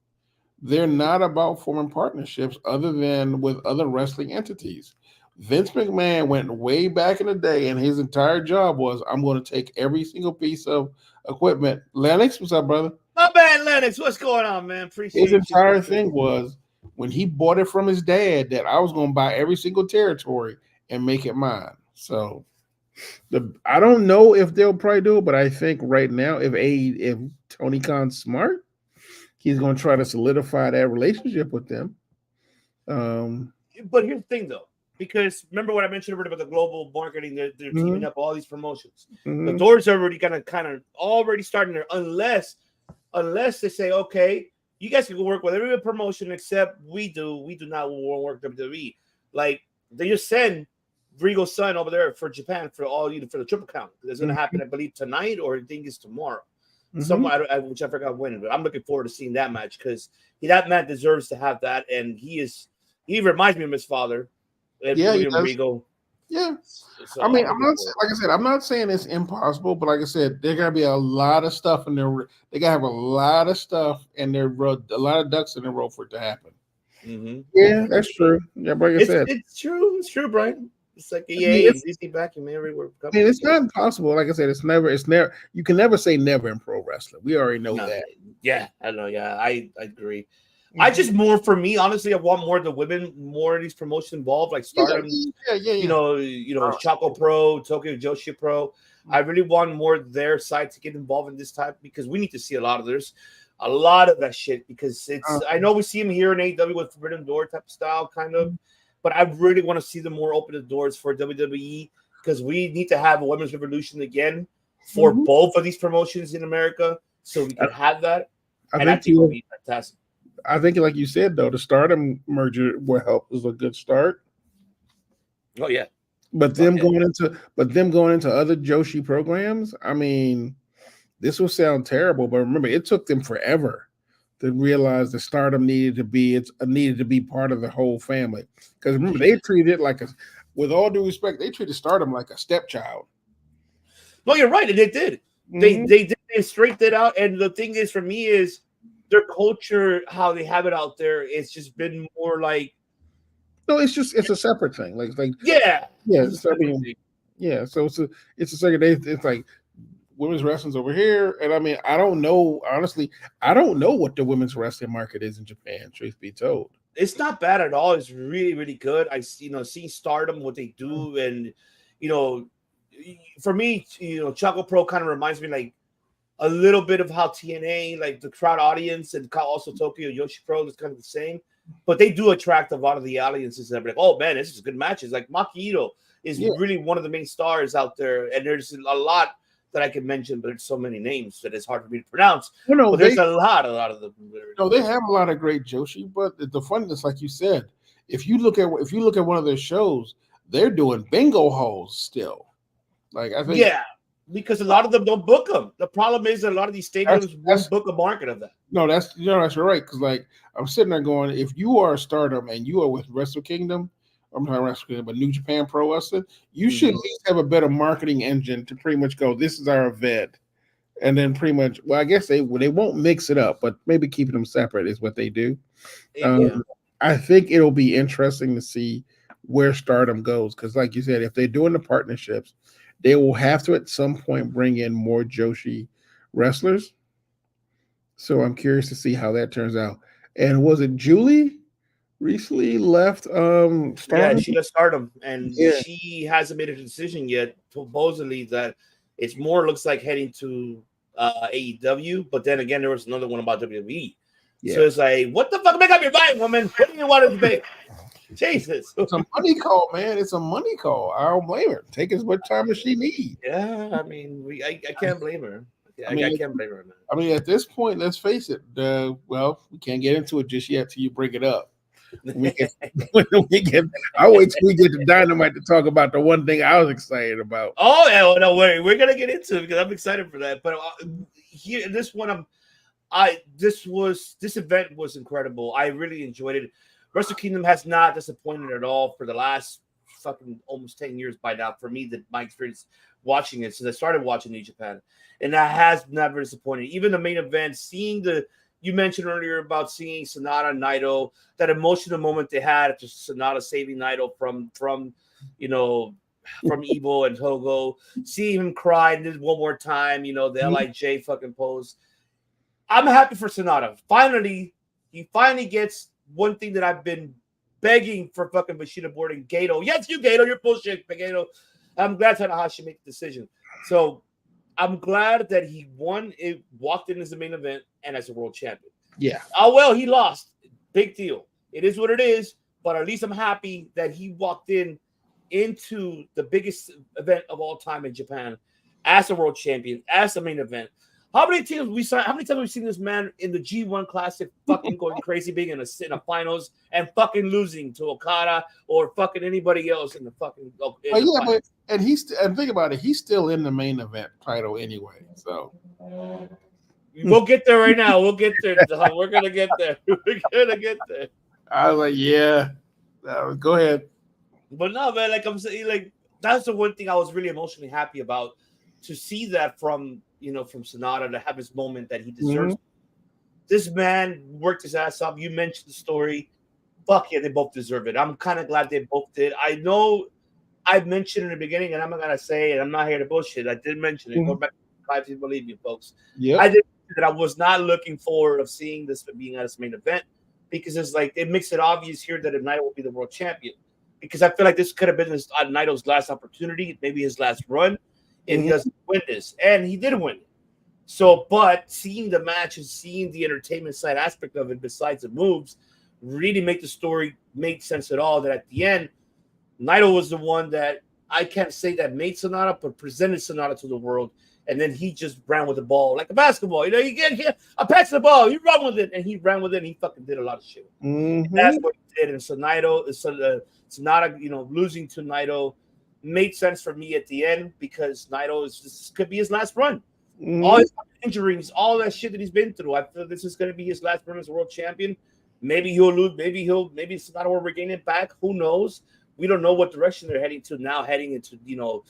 They're not about forming partnerships other than with other wrestling entities. Vince McMahon went way back in the day, and his entire job was, I'm going to take every single piece of equipment. Lennox, what's up, brother? My bad, Lennox. What's going on, man? Appreciate his entire thing was when he bought it from his dad that I was going to buy every single territory and make it mine. So I don't know if they'll probably do it, but I think right now, if Tony Khan's smart, he's going to try to solidify that relationship with them. But here's the thing, though, because remember what I mentioned about the global marketing? They're teaming up all these promotions. The doors are already kind of already starting there, unless they say, okay, you guys can go work with every promotion except we do. We do not want to work WWE. Like they just send Regal's son over there for Japan for the triple count. It's going to happen, I believe, tonight or I think it's tomorrow. Which I forgot when, but I'm looking forward to seeing that match because that man deserves to have that, and he is He reminds me of his father, Yeah, he William does. Regal. Yeah. So I mean, I'm I'm looking not forward. like I said, I'm not saying it's impossible, but like I said, there gotta be a lot of stuff in there. They gotta have a lot of stuff in their row, a lot of ducks in the row for it to happen. Mm-hmm. Yeah, that's true. Yeah, but like I said, It's true, Brian. It's like I mean, EA and DC backing man everywhere. it's not impossible. Like I said, it's never. You can never say never in pro wrestling. We already know No, that. yeah, I know. Yeah, I agree. I just more for me, honestly, I want more of the women, more of these promotions involved, like Stardom. Yeah. You know, Choco Pro, Tokyo Joshi Pro. I really want more their side to get involved in this type because we need to see a lot of that shit because it's. I know we see them here in AEW with Forbidden Door type of style, kind of, but I really want to see them more open the doors for WWE because we need to have a women's revolution again for both of these promotions in America, so we can have that. I think it would be fantastic. I think, like you said, though, the Stardom merger will help is a good start. Oh yeah, but them going into other Joshi programs, I mean, this will sound terrible, but remember, it took them forever to realize that Stardom needed to be part of the whole family. Because remember, they treated it with all due respect, they treated Stardom like a stepchild. No, you're right, and they did. They did. They straightened it out, and the thing is, for me, is their culture, how they have it out there, it's just been more like. No, it's a separate thing. Yeah. So, I mean, yeah. So it's a second day. It's like women's wrestling's over here, and I mean, I don't know. Honestly, I don't know what the women's wrestling market is in Japan. Truth be told, it's not bad at all. It's really, really good. Seeing Stardom, what they do, and for me, Choco Pro kind of reminds me like a little bit of how TNA, like the crowd audience, and also Tokyo Yoshi Pro is kind of the same. But they do attract a lot of the audiences that are like, oh man, this is good matches. Like Maki Ito is really one of the main stars out there, and there's a lot that I can mention, but there's so many names that it's hard for me to pronounce. But there's a lot of them. No, they have a lot of great Joshi, but the funness, like you said, if you look at one of their shows, they're doing bingo halls still. Like I think, because a lot of them don't book them. The problem is that a lot of these stadiums won't book a market of that. No, that's right. Because like I'm sitting there going, if you are a Stardom and you are with Wrestle Kingdom, I'm not Wrestle Kingdom, but New Japan Pro Wrestling, you should at least have a better marketing engine to pretty much go, this is our event, and then pretty much, well, I guess they won't mix it up, but maybe keeping them separate is what they do. I think it'll be interesting to see where Stardom goes because, like you said, if they're doing the partnerships, they will have to at some point bring in more Joshi wrestlers. So I'm curious to see how that turns out. And was it Julie recently left Stardom? Yeah, she left Stardom, and she hasn't made a decision yet. Supposedly that it's more looks like heading to AEW, but then again, there was another one about WWE. So it's like, what the fuck? Make up your mind, woman. What do you want to make? Jesus. It's a money call, man. It's a money call. I don't blame her. Take as much time as she needs. Yeah, I mean, I can't blame her. I can't blame her, man. I mean, at this point, let's face it. Well, we can't get into it just yet till you bring it up. I'll wait till we get to Dynamite to talk about the one thing I was excited about. Oh yeah, well, no worry, we're gonna get into it because I'm excited for that. But here, this one, this event was incredible. I really enjoyed it. Wrestle Kingdom has not disappointed at all for the last fucking almost 10 years by now. For me, my experience watching it since I started watching New Japan, and that has never disappointed. Even the main event, you mentioned earlier about seeing Sonata and Naito, that emotional moment they had after Sonata saving Naito from Evil and Togo, seeing him cry and this one more time, the LIJ fucking pose. I'm happy for Sonata. He finally gets one thing that I've been begging for fucking Bushido boarding Gato. Yes, you Gato, you're bullshit, Gato. I'm glad Tanahashi made the decision. So I'm glad that he walked in as the main event and as a world champion. Yeah. Oh, well, he lost. Big deal. It is what it is, but at least I'm happy that he walked into the biggest event of all time in Japan as a world champion, as the main event. How many times have we seen this man in the G1 Classic fucking going crazy, being in a finals and fucking losing to Okada or fucking anybody else in the fucking? And think about it, he's still in the main event title anyway. So we'll get there right now. We'll get there. We're gonna get there. We're gonna get there. I was like, yeah. Go ahead. But no, man, like I'm saying, like that's the one thing I was really emotionally happy about, to see that from Sonata, to have his moment that he deserves. This man worked his ass off. You mentioned the story. Fuck yeah, they both deserve it. I'm kind of glad they both did. I know I mentioned in the beginning, and I'm not gonna say it. I'm not here to bullshit. I did mention it. Go back to you, believe me, folks. Yeah, I did that. I was not looking forward of seeing this being at its main event, because it's like it makes it obvious here that Naito will be the world champion. Because I feel like this could have been Naito's last opportunity, maybe his last run, if he doesn't win this, and he did win it. So, but seeing the match and seeing the entertainment side aspect of it, besides the moves, really make the story make sense at all. That at the end, Naito was the one that I can't say that made Sonata, but presented Sonata to the world, and then he just ran with the ball like a basketball. You get I pass the ball, you run with it, and he ran with it, and he fucking did a lot of shit. And that's what he did. And so Sonata, losing to Naito made sense for me at the end, because this could be his last run. All his injuries, all that shit that he's been through, I feel this is going to be his last run as world champion. Maybe he'll lose. Maybe Sonata will regain it back. Who knows? We don't know what direction they're heading to now. Heading into New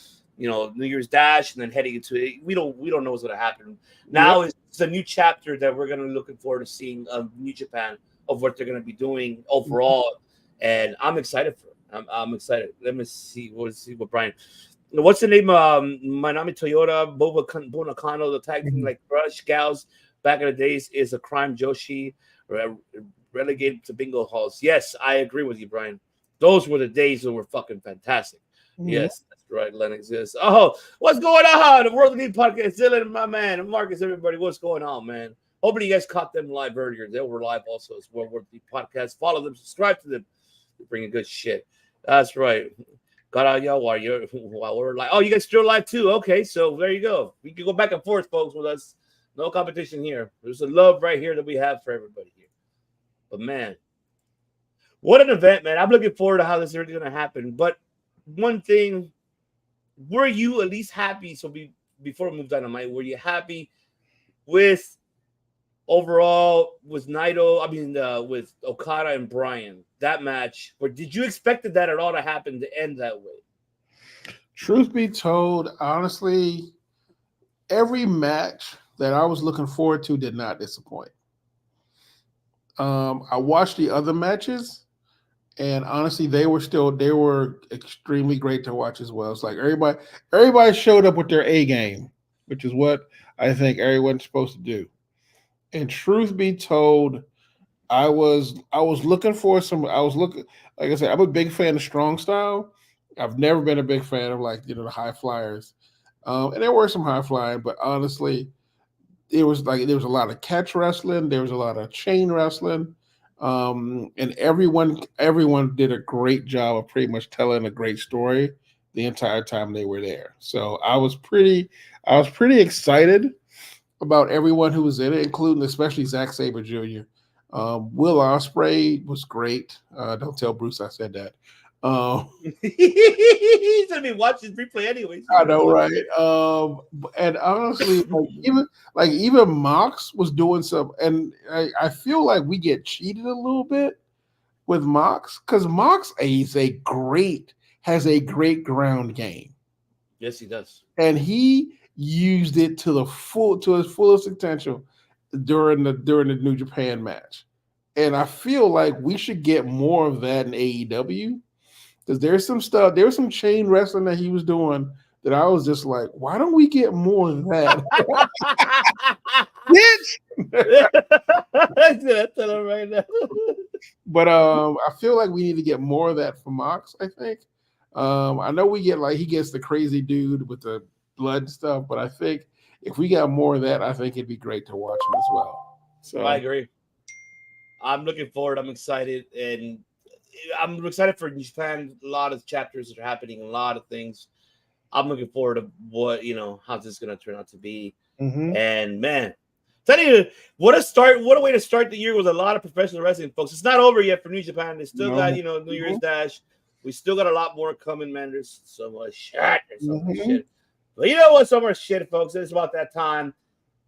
Year's Dash, and then heading into it. We don't know what's going to happen. Now it's a new chapter that we're going to be looking forward to seeing of New Japan, of what they're going to be doing overall, and I'm excited for it. I'm excited. Let me see what Brian. What's the name? Manami Toyota, Boba Nakano, the tag team like Crush Gals back in the days is a crime. Joshi relegated to bingo halls. Yes, I agree with you, Brian. Those were the days that were fucking fantastic. Yes, that's right. Lennox is. Oh, what's going on? The World of Need podcast. Dylan, my man, Marcus, everybody, what's going on, man? Hopefully, you guys caught them live earlier. They were live also as well. World of Need podcast. Follow them, subscribe to them. They're bringing good shit. That's right. Got out y'all while we're like, oh, you guys still live too? Okay, so there you go. We can go back and forth, folks, with us. No competition here. There's a love right here that we have for everybody here. But man, what an event, man. I'm looking forward to how this is really going to happen. But one thing, were you at least happy? So before we move down to Mike, were you happy with overall with Naito? I mean, with Okada and Bryan, that match. Or did you expect that at all to happen to end that way? Truth be told, honestly, every match that I was looking forward to did not disappoint. I watched the other matches, and honestly, they were extremely great to watch as well. It's like everybody showed up with their A game, which is what I think everyone's supposed to do. And truth be told, I was looking for some. Like I said, I'm a big fan of strong style. I've never been a big fan of the high flyers, and there were some high flying, but honestly, there was a lot of catch wrestling. There was a lot of chain wrestling, and everyone did a great job of pretty much telling a great story the entire time they were there. So I was pretty excited about everyone who was in it, including especially Zack Sabre Jr. Will Ospreay was great. Don't tell Bruce I said that. He's gonna be watching replay anyways. I know, right? And honestly, even Mox was doing some, and I feel like we get cheated a little bit with Mox, because Mox has a great ground game. Yes, he does, and he used it to his fullest potential during the New Japan match. And I feel like we should get more of that in AEW, because there's some chain wrestling that he was doing that I was just like, why don't we get more of that? Bitch! right now. But I feel like we need to get more of that from Mox, I think. I know we get he gets the crazy dude with the blood and stuff, but I think if we got more of that, I think it'd be great to watch him as well. So I agree. I'm looking forward. I'm excited, and I'm excited for Japan. A lot of chapters that are happening, a lot of things. I'm looking forward to how this is going to turn out to be. Mm-hmm. And man, tell you what a way to start the year with a lot of professional wrestling, folks. It's not over yet for New Japan. They still got New Year's Dash. We still got a lot more coming, man. There's so much shit. There's so much shit. But you know what? So much shit, folks. It's about that time.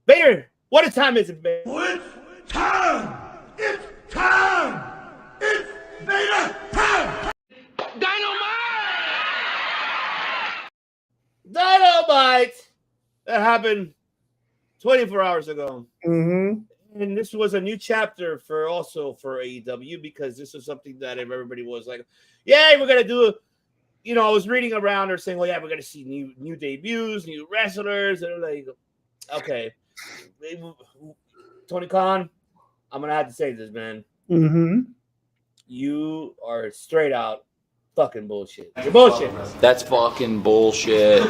Bader, what time is it, Bader? It's time! It's time! It's Vader time! happened 24 hours ago. Mm-hmm. And this was a new chapter for AEW because this was something that everybody was like, yeah, we're going to do. I was reading around or saying, well, yeah, we're going to see new debuts, new wrestlers. And they're like, okay, Tony Khan, I'm going to have to say this, man. Mm-hmm. You are straight out fucking bullshit. You're bullshit. That's fucking bullshit.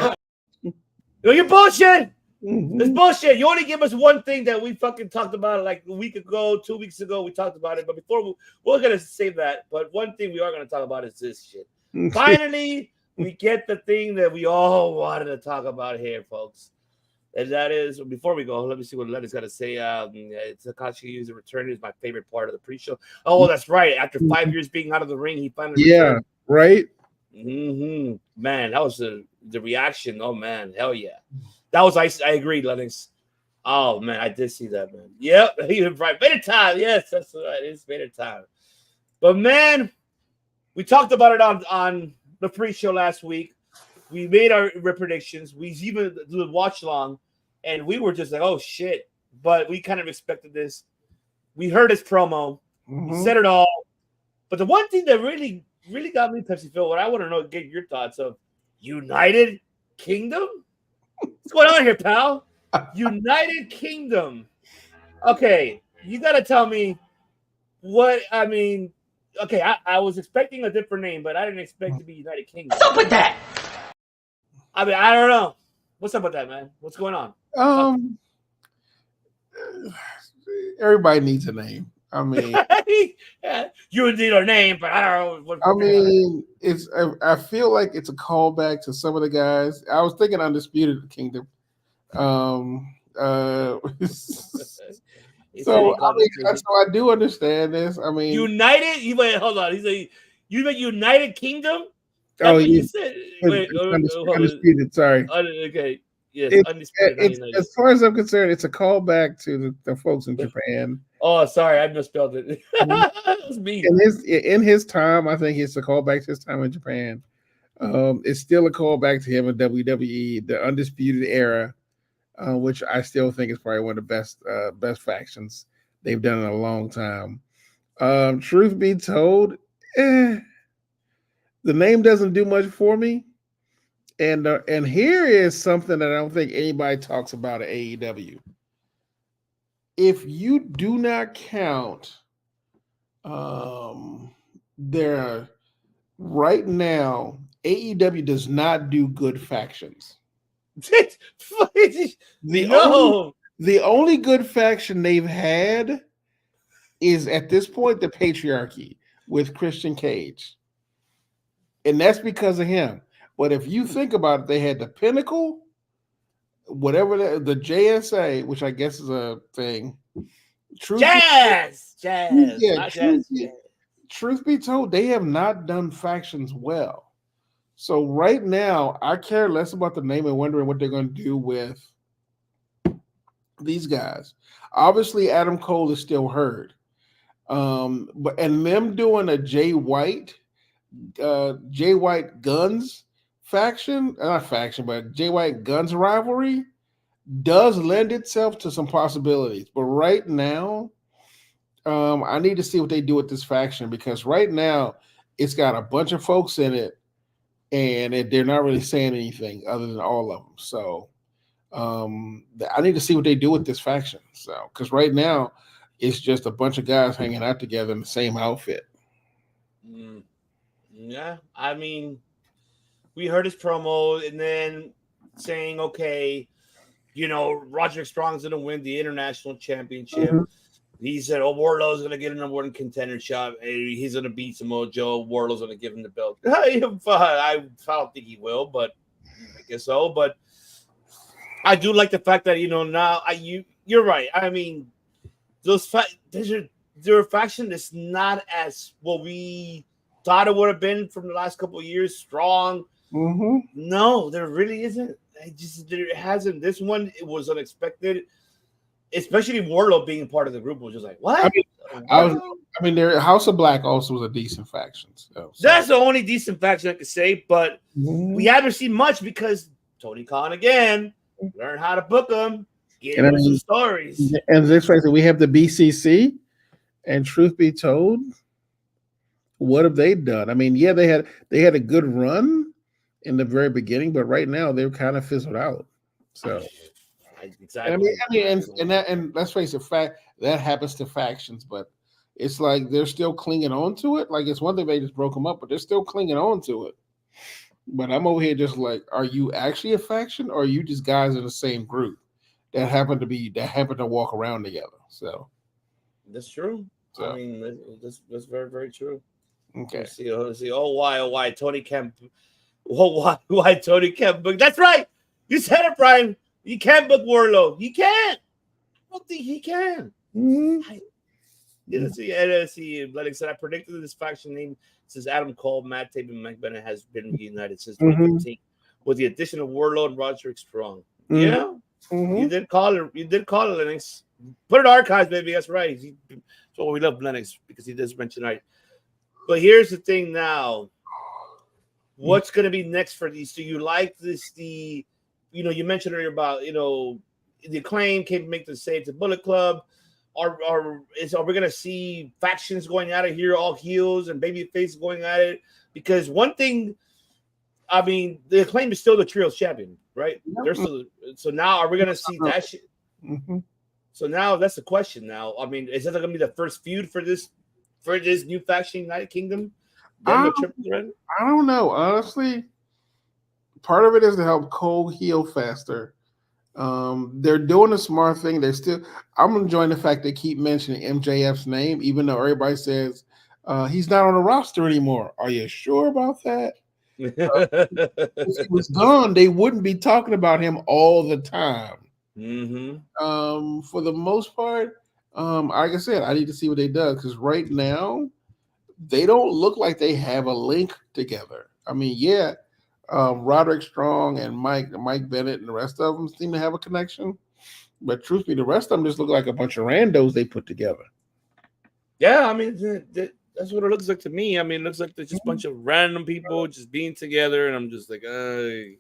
You're bullshit. Mm-hmm. It's bullshit. You only give us one thing that we fucking talked about like a week ago, 2 weeks ago. We talked about it, but before we're gonna save that. But one thing we are gonna talk about is this shit. Finally, we get the thing that we all wanted to talk about here, folks. And that is, before we go, let me see what Lenny's got to say. Takashi user return is my favorite part of the pre-show. Oh, that's right. After 5 years being out of the ring, he finally returned. Right. Mm-hmm. Man, that was the reaction. Oh man, hell yeah. That was I agree, Lennox. Oh man, I did see that, man. Yep, he was right. Better time. Yes, that's right. It's better time. But man, we talked about it on the pre-show last week. We made our predictions. We even did a watch long, and we were just like, oh shit. But we kind of expected this. We heard his promo. He said it all. But the one thing that really got me, Pepsi Phil, what I want to know, get your thoughts of United Kingdom? What's going on here, pal? United Kingdom. Okay, you got to tell me what, I mean, okay, I was expecting a different name, but I didn't expect to be United Kingdom. What's up with that? I mean, I don't know. What's up with that, man? What's going on? Everybody needs a name. I mean, you need a name, but I don't know. I mean, I feel like it's a callback to some of the guys. I was thinking Undisputed Kingdom. So I do understand this. I mean, United. You wait, hold on. You meant United Kingdom? Oh, you said. Wait, Undisputed. Sorry. Okay. Yes, Undisputed. As far as I'm concerned, it's a callback to the folks in Japan. Oh, sorry, I misspelled it. That was me. In his time, I think it's a callback to his time in Japan. It's still a callback to him in WWE, the Undisputed Era, which I still think is probably one of the best factions they've done in a long time. Truth be told, the name doesn't do much for me. And here is something that I don't think anybody talks about at AEW. If you do not count there right now, AEW does not do good factions. The only good faction they've had is at this point the Patriarchy with Christian Cage. And that's because of him. But if you think about it, they had the Pinnacle, whatever the JSA, which I guess is a thing. Truth be told, they have not done factions well. So right now, I care less about the name and wondering what they're going to do with these guys. Obviously, Adam Cole is still hurt. But them doing a Jay White Guns faction, not faction, but Jay White Guns rivalry does lend itself to some possibilities. But right now, I need to see what they do with this faction, because right now it's got a bunch of folks in it and they're not really saying anything other than all of them. So I need to see what they do with this faction. So, because right now it's just a bunch of guys hanging out together in the same outfit. Yeah, I mean, we heard his promo and then saying, okay, Roderick Strong's going to win the international championship. Mm-hmm. He said, Wardlow's going to get a number one contender shot. He's going to beat Samoa Joe. Wardlow's going to give him the belt. I don't think he will, but I guess so. But I do like the fact that, now you're right. I mean, their faction is not as what we thought it would have been from the last couple of years. Strong. Mm-hmm. No, there really isn't. There hasn't. This one, it was unexpected, especially Wardlow being part of the group was just like, what? Their House of Black also was a decent faction. So. That's the only decent faction I could say, but we haven't seen much because Tony Khan again Learn how to book them. Get And I them some mean, stories. and let's face it, we have the BCC, and truth be told, what have they done? I mean, yeah, they had a good run in the very beginning, but right now they're kind of fizzled out. So, Exactly. and let's face it, fact that happens to factions, but it's like they're still clinging on to it. Like it's one thing they just broke them up, but they're still clinging on to it. But I'm over here just like, are you actually a faction, or are you just guys in the same group that happen to walk around together? So that's true. So. I mean, that's very, very true. Okay. Let's see. Oh, why Tony can't? Why Tony can't book? That's right. You said it, Brian. You can't book Warlow. You can't. I don't think he can. See, like I said, I predicted this faction name. Says Adam Cole, Matt Taven, and Mike Bennett has been reunited since 2015 with the addition of Warlord and Roderick Strong. Yeah, you did call it. You did call it, Lennox. Put it archives, baby. That's right. That's why we love Lennox, because he does mention right. But here's the thing now. What's going to be next for these? Do you like this? You mentioned earlier about, the Acclaim came to make the save to Bullet Club. Are we going to see factions going out of here, all heels and babyface going at it? Because one thing, I mean, the Acclaim is still the Trios champion, right? They're still, so now are we going to see that shit? So now that's the question. Now, I mean, is that going to be the first feud for this new faction, United Kingdom? I don't know. Honestly, part of it is to help Cole heal faster. They're doing a smart thing. I'm enjoying the fact they keep mentioning MJF's name, even though everybody says he's not on the roster anymore. Are you sure about that? If he was gone, they wouldn't be talking about him all the time. For the most part, like I said, I need to see what they do, because right now they don't look like they have a link together. I mean, yeah, Roderick Strong and Mike Bennett and the rest of them seem to have a connection, but truth be, the rest of them just look like a bunch of randos they put together. Yeah, I mean, that's what it looks like to me. I mean, it looks like they're just a bunch of random people just being together, and I'm just like, I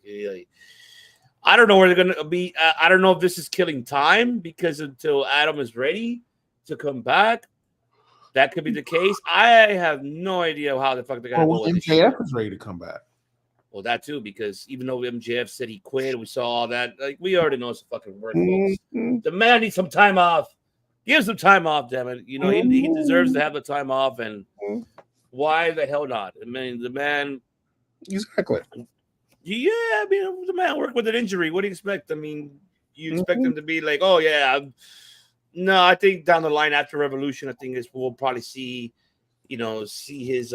don't know where they're going to be. I don't know if this is killing time, because until Adam is ready to come back, that could be the case. I have no idea how the fuck they're going to go with MJF is ready to come back. Well, that too, because even though MJF said he quit, we saw all that. Like, we already know it's a fucking word, folks. The man needs some time off. Give some time off, damn it. He deserves to have the time off, and why the hell not? I mean, the man. Exactly. Yeah, I mean, the man worked with an injury. What do you expect? I mean, you expect him to be like, oh, yeah. No, I think down the line after Revolution, I think we'll probably see his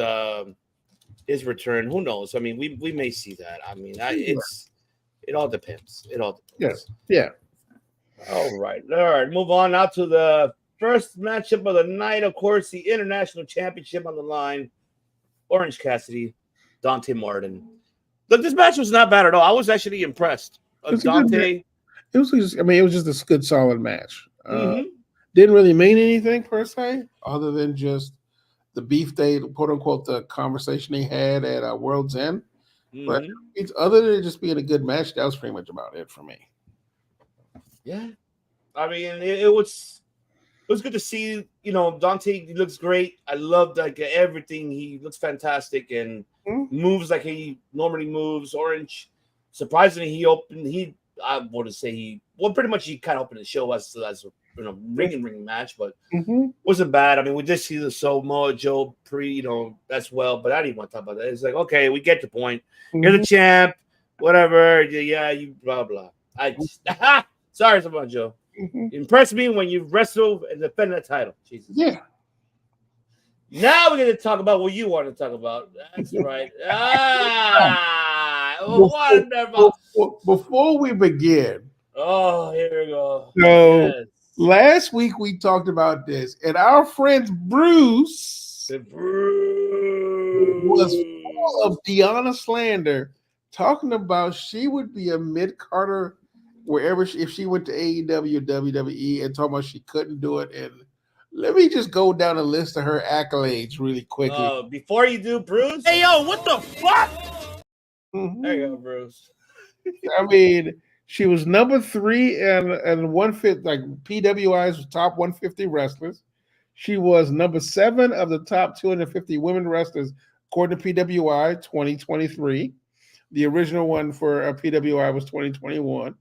return. Who knows? I mean, we may see that. I mean, it all depends. It all depends. Yeah. All right. Move on now to the first matchup of the night. Of course, the International Championship on the line. Orange Cassidy, Dante Martin. Look, this match was not bad at all. I was actually impressed. Dante. It was just a good, solid match. Didn't really mean anything per se, other than just the beef they, quote unquote, the conversation they had at World's End. But it's other than just being a good match, that was pretty much about it for me. Yeah, I mean, it was good to see. Dante, he looks great. I loved everything. He looks fantastic and moves like he normally moves. Orange, surprisingly, I want to say pretty much he kind of opened the show as a ring match, but wasn't bad. I mean, we did see the Samoa Joe as well, but I didn't want to talk about that. It's like, okay, we get the point. You're the champ, whatever. Yeah, you blah blah. Sorry, Samoa Joe. Impress me when you wrestle and defend that title. Jesus. Yeah. Now we're going to talk about what you want to talk about. That's right. Wonderful. Before we begin. Oh, here we go. So last week we talked about this, and our friend Bruce was full of Deanna slander, talking about she would be a mid-carder wherever if she went to AEW, WWE, and talking about she couldn't do it. And let me just go down a list of her accolades really quickly. Before you do, Bruce. Hey, yo, what the fuck? There you go, Bruce. I mean, She was number 3 and 150, like PWI's top 150 wrestlers. She was number 7 of the top 250 women wrestlers according to PWI 2023. The original one for PWI was 2021.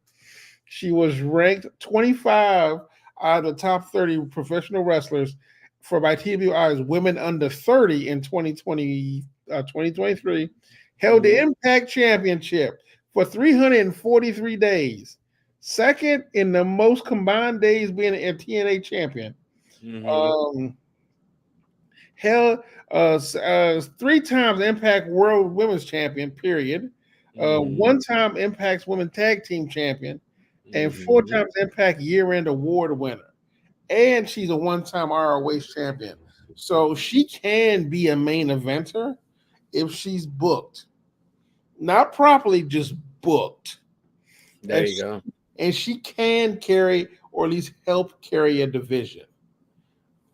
She was ranked 25 out of the top 30 professional wrestlers for by PWI's Women Under 30 in 2023. Held the Impact Championship for 343 days. Second in the most combined days being a TNA champion. Held 3 times Impact World Women's Champion, period. 1 time Impact's Women Tag Team Champion, and 4 times Impact Year-End Award winner. And she's a 1-time ROH champion. So she can be a main eventer if she's booked. Not properly, just booked. There you go. And she can carry, or at least help carry, a division.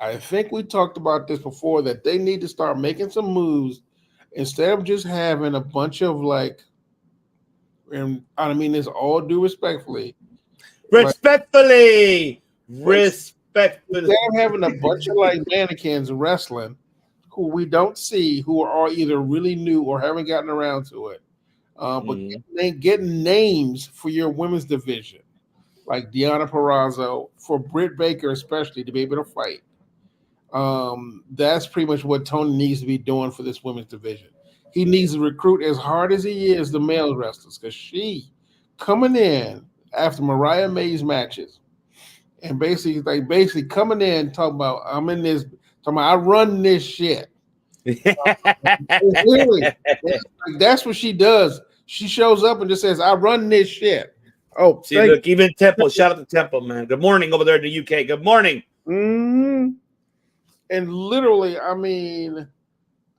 I think we talked about this before, that they need to start making some moves instead of just having a bunch of and I mean this all due respectfully. Respectfully. Instead of having a bunch of mannequins wrestling who we don't see, who are either really new or haven't gotten around to it. But getting names for your women's division, like Deonna Purrazzo, for Britt Baker especially, to be able to fight. That's pretty much what Tony needs to be doing for this women's division. He needs to recruit as hard as he is the male wrestlers, because she coming in after Mariah May's matches and basically coming in talking about I run this shit. That's what she does. She shows up and just says, I run this shit. Oh, see, look, even Temple. Shout out to Temple, man. Good morning over there in the UK. Good morning. And literally, I mean,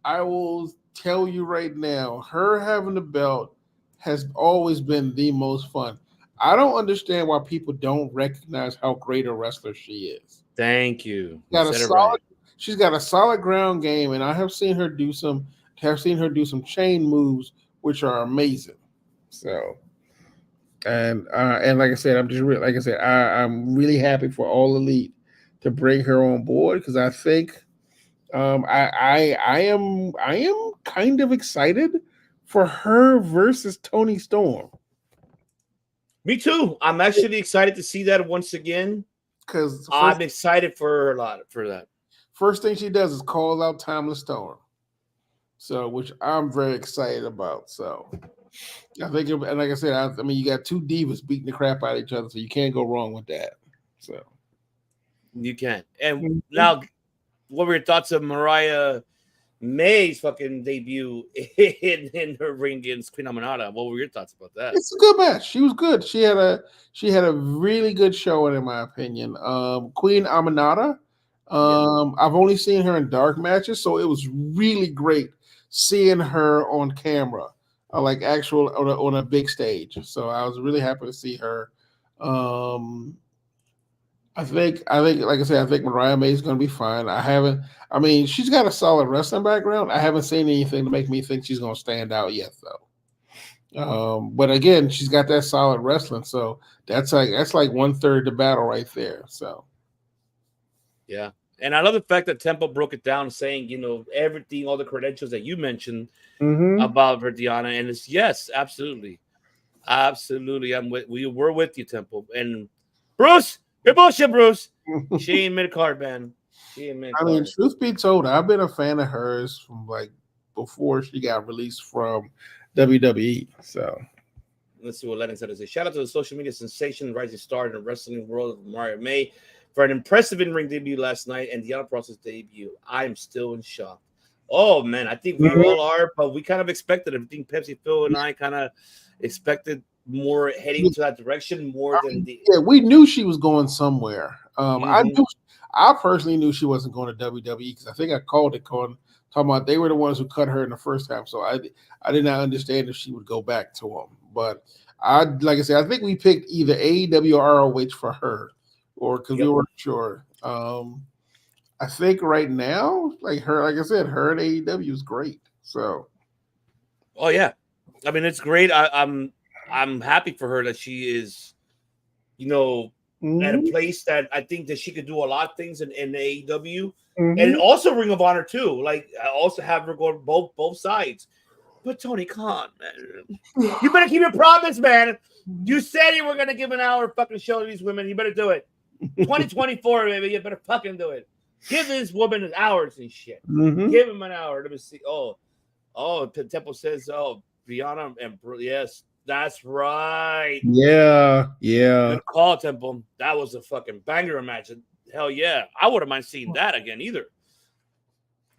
I will tell you right now, her having the belt has always been the most fun. I don't understand why people don't recognize how great a wrestler she is. Thank you. She's got a solid ground game, and I have seen her do some chain moves, which are amazing. So, and like I said, I'm really happy for All Elite to bring her on board, because I think I am kind of excited for her versus Toni Storm. Me too. I'm actually excited to see that once again, because I'm excited for her a lot for that. First thing she does is call out Timeless Storm, so which I'm very excited about. So I think, and like I said, I mean, you got 2 divas beating the crap out of each other, so you can't go wrong with that. So you can't. And now, what were your thoughts of Mariah May's fucking debut in her ring against Queen Aminata? What were your thoughts about that? It's a good match. She was good. She had a really good showing, in my opinion. Queen Aminata. I've only seen her in dark matches, so it was really great seeing her on camera, like actual on a big stage. So I was really happy to see her. I think, like I said, I think Mariah May is going to be fine. I mean, she's got a solid wrestling background. I haven't seen anything to make me think she's going to stand out yet, though. But again, she's got that solid wrestling, so that's like 1/3 the battle right there. So, yeah, and I love the fact that Temple broke it down, saying everything, all the credentials that you mentioned about her, Deonna, and it's yes, absolutely. We're with you, Temple, and Bruce. You're bullshit, Bruce. She ain't mid-card, man. I mean, truth be told, I've been a fan of hers from before she got released from WWE. So let's see what Lennon said. Shout out to the social media sensation, rising star in the wrestling world of Mariah May for an impressive in-ring debut last night and Deonna Purrazzo's debut. I am still in shock. Oh man, I think we all are, but we kind of expected it. I think Pepsi, Phil, and I kind of expected more heading to that direction more than we knew she was going somewhere. I personally knew she wasn't going to WWE, because I think I called it talking about they were the ones who cut her in the first time. So I did not understand if she would go back to them. But like I said, I think we picked either AEW or ROH for her, or because we weren't sure. I think right now, like I said, her at AEW is great. So, oh yeah, I mean it's great. I'm I'm happy for her that she is, at a place that I think that she could do a lot of things in AEW, and also Ring of Honor too. Like I also have her go both sides. But Tony Khan, man, you better keep your promise, man. You said you were gonna give an hour fucking show to these women. You better do it. 2024, baby. You better fucking do it. Give this woman hours and shit. Give him an hour. Let me see. Temple says, Brianna and yes, that's right. Yeah. Good call, Temple. That was a fucking banger match. Hell yeah. I wouldn't mind seeing that again either.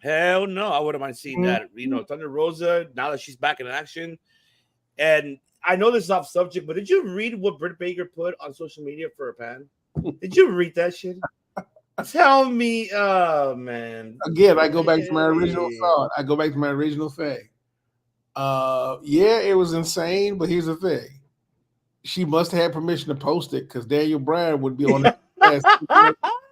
Hell no, I wouldn't mind seeing that. Thunder Rosa, now that she's back in action. And I know this is off subject, but did you read what Britt Baker put on social media for a pan? Did you read that shit? Tell me, oh man. Again, I go back to my original thought. I go back to my original thing. Yeah, it was insane, but here's the thing. She must have had permission to post it because Daniel Bryan would be on her ass.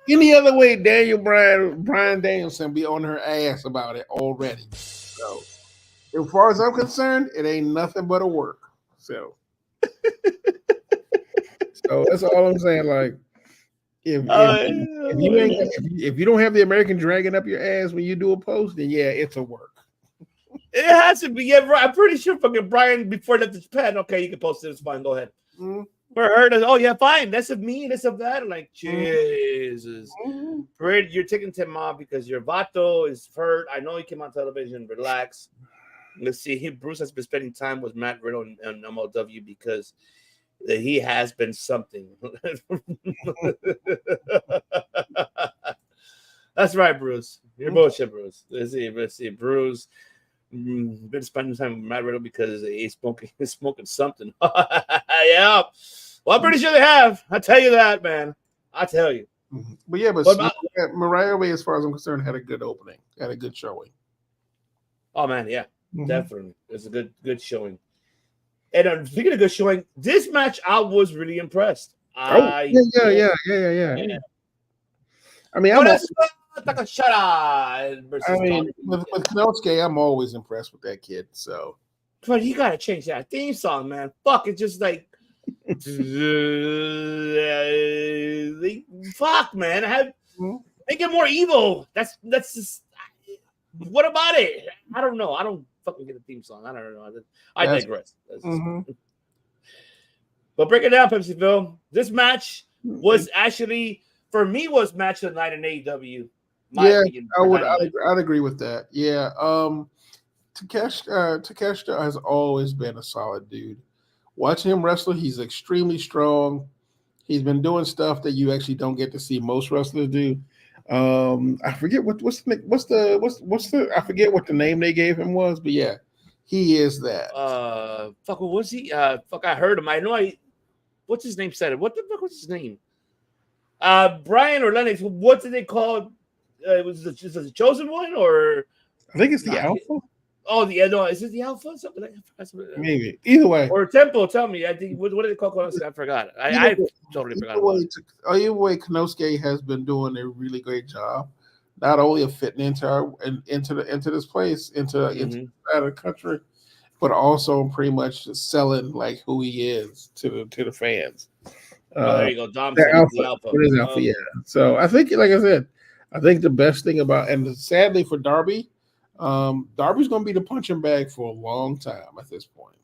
Any other way, Bryan Danielson be on her ass about it already. So, as far as I'm concerned, it ain't nothing but a work. So that's all I'm saying. Like, if you don't have the American dragging up your ass when you do a post, then yeah, it's a work. It has to be. Yeah, I'm pretty sure fucking Brian before that Japan. Okay, you can post it. It's fine. Go ahead. For her, oh yeah, fine. That's of me. That's of that. I'm like, Jesus, Britt, you're taking Tim off because your vato is hurt. I know he came on television. Relax. Let's see. Bruce has been spending time with Matt Riddle and MLW because he has been something. That's right, Bruce. You're bullshit, Bruce. Let's see, Bruce. Been spending time with Matt Riddle because he's smoking something. Yeah. Well, I'm pretty sure they have. I tell you that, man. I tell you. But yeah, Mariah Way, as far as I'm concerned, had a good opening. Had a good showing. Oh man, yeah. Definitely. It's a good showing. And speaking of good showing, this match I was really impressed. Yeah. I mean, with Kenosuke, I'm always impressed with that kid. So, but you gotta change that theme song, man. Fuck, it's just like, fuck, man. Make it more evil. That's just. What about it? I don't know. I don't fucking get a theme song. I don't know. I digress. But break it down, Pepsiville. This match was actually, for me, was match of the night in AEW. I'd agree with that. Yeah. Takeshita has always been a solid dude. Watching him wrestle, he's extremely strong. He's been doing stuff that you actually don't get to see most wrestlers do. I forget what's the I forget what the name they gave him was, but yeah, he is that. What was he? I heard him. I know what's his name said it. What the fuck was his name? Brian or Lennox, what did they call was it just a chosen one or I think it's the Alpha? Oh, is it the Alpha? Something like that? Maybe. Either way. Or Temple, tell me. I think what do they call Konosuke? I forgot. I totally forgot. Either way, Konosuke has been doing a really great job, not only of fitting into this place, into the country, but also pretty much selling like who he is to the fans. There you go. Dom the Alpha. It is Alpha, yeah. So I think, like I said, I think the best thing about, and sadly for Darby, Darby's going to be the punching bag for a long time at this point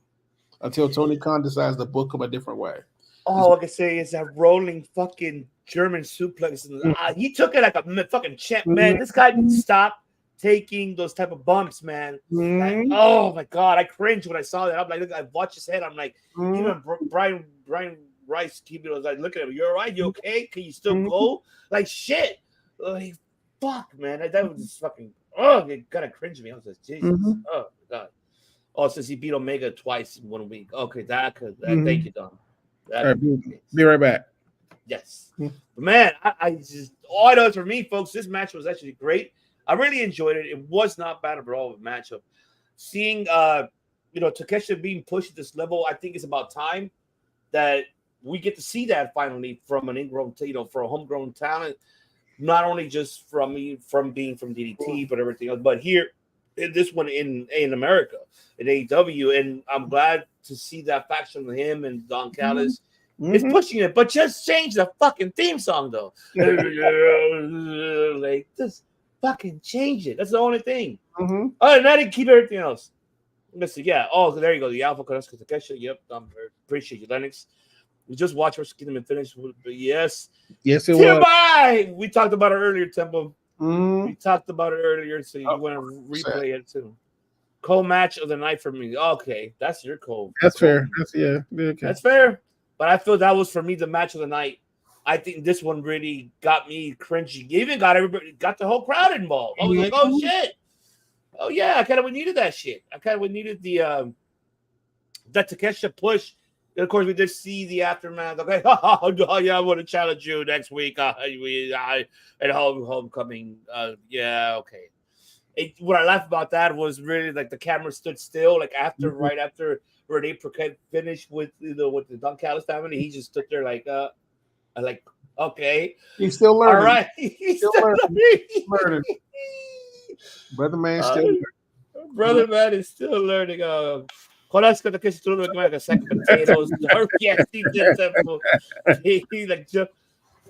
until Tony Khan decides to book him a different way. All I can say is that rolling fucking German suplex. He took it like a fucking champ, man. This guy didn't stop taking those type of bumps, man. Like, oh my god, I cringed when I saw that. I'm like, look, I watched his head. I'm like, even Brian Rice, was like, look at him. You all right? You okay? Can you still go? Like shit. Like fuck, man. That was just fucking. Oh, it kind of cringed me. I was like, Jesus. Oh my god. Oh, since he beat Omega twice in 1 week. Okay, thank you, Don. All right, be right back. Yes. But man, I just all I know is for me, folks, this match was actually great. I really enjoyed it. It was not bad at all of a matchup. Seeing Takeshita being pushed at this level, I think it's about time that we get to see that finally from an ingrown, for a homegrown talent. Not only just from being from DDT, but everything else. But here, this one in America in AEW, and I'm glad to see that faction with him and Don Callis. It's pushing it, but just change the fucking theme song though. Like, just fucking change it. That's the only thing. Other than that, and keep everything else. Listen, yeah. Oh, there you go. The Alpha Konosuke Takeshita. Yep. Appreciate you, Lennox. We just watched Wrestle Kingdom and finished. But yes, it was. We talked about it earlier, Temple. We talked about it earlier, so you want to replay it too. Co-match of the night for me. Okay, that's your co. That's fair. Okay. That's fair. But I feel that was for me the match of the night. I think this one really got me cringy. Even got the whole crowd involved. I was like, oh shit. Oh yeah, I kind of needed that shit. I kind of needed the that Takeshita push. And of course, we did see the aftermath. Okay, oh yeah, I want to challenge you next week. At homecoming. Yeah, okay. What I laughed about that was really like the camera stood still, like right after Renee Paquette finished with with the Don Callis family. He just stood there like okay, he's still learning. All right, he's still learning. Brother man still learning. Brother man is still learning. Konosuke Takeshita looking like a sack of potatoes. Yes, he did Temple. He like,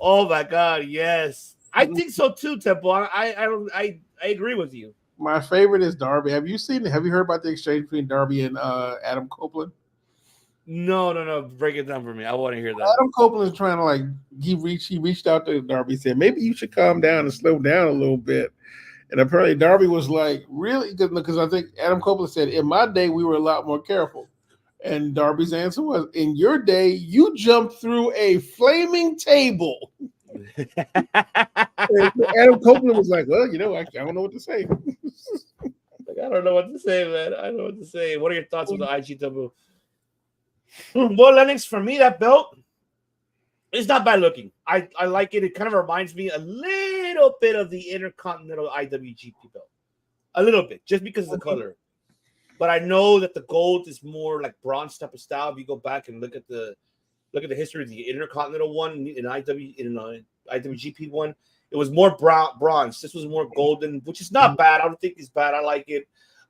oh my god, yes, I think so too, Temple. I agree with you. My favorite is Darby. Have you heard about the exchange between Darby and Adam Copeland? No. Break it down for me. I want to hear that. Adam Copeland is trying to he reached out to Darby, said maybe you should calm down and slow down a little bit. And apparently Darby was like, really? Because I think Adam Copeland said, in my day, we were a lot more careful. And Darby's answer was, in your day, you jumped through a flaming table. Adam Copeland was like, well, I don't know what to say. I don't know what to say, man. I don't know what to say. What are your thoughts on the IGW? Well, Lennox, for me, that belt, it's not bad looking. I like it. It kind of reminds me a little bit of the Intercontinental IWGP belt. A little bit, just because of the color. But I know that the gold is more like bronze type of style. If you go back and look at the history of the Intercontinental one in IWGP one, it was more bronze. This was more golden, which is not bad. I don't think it's bad. I like it.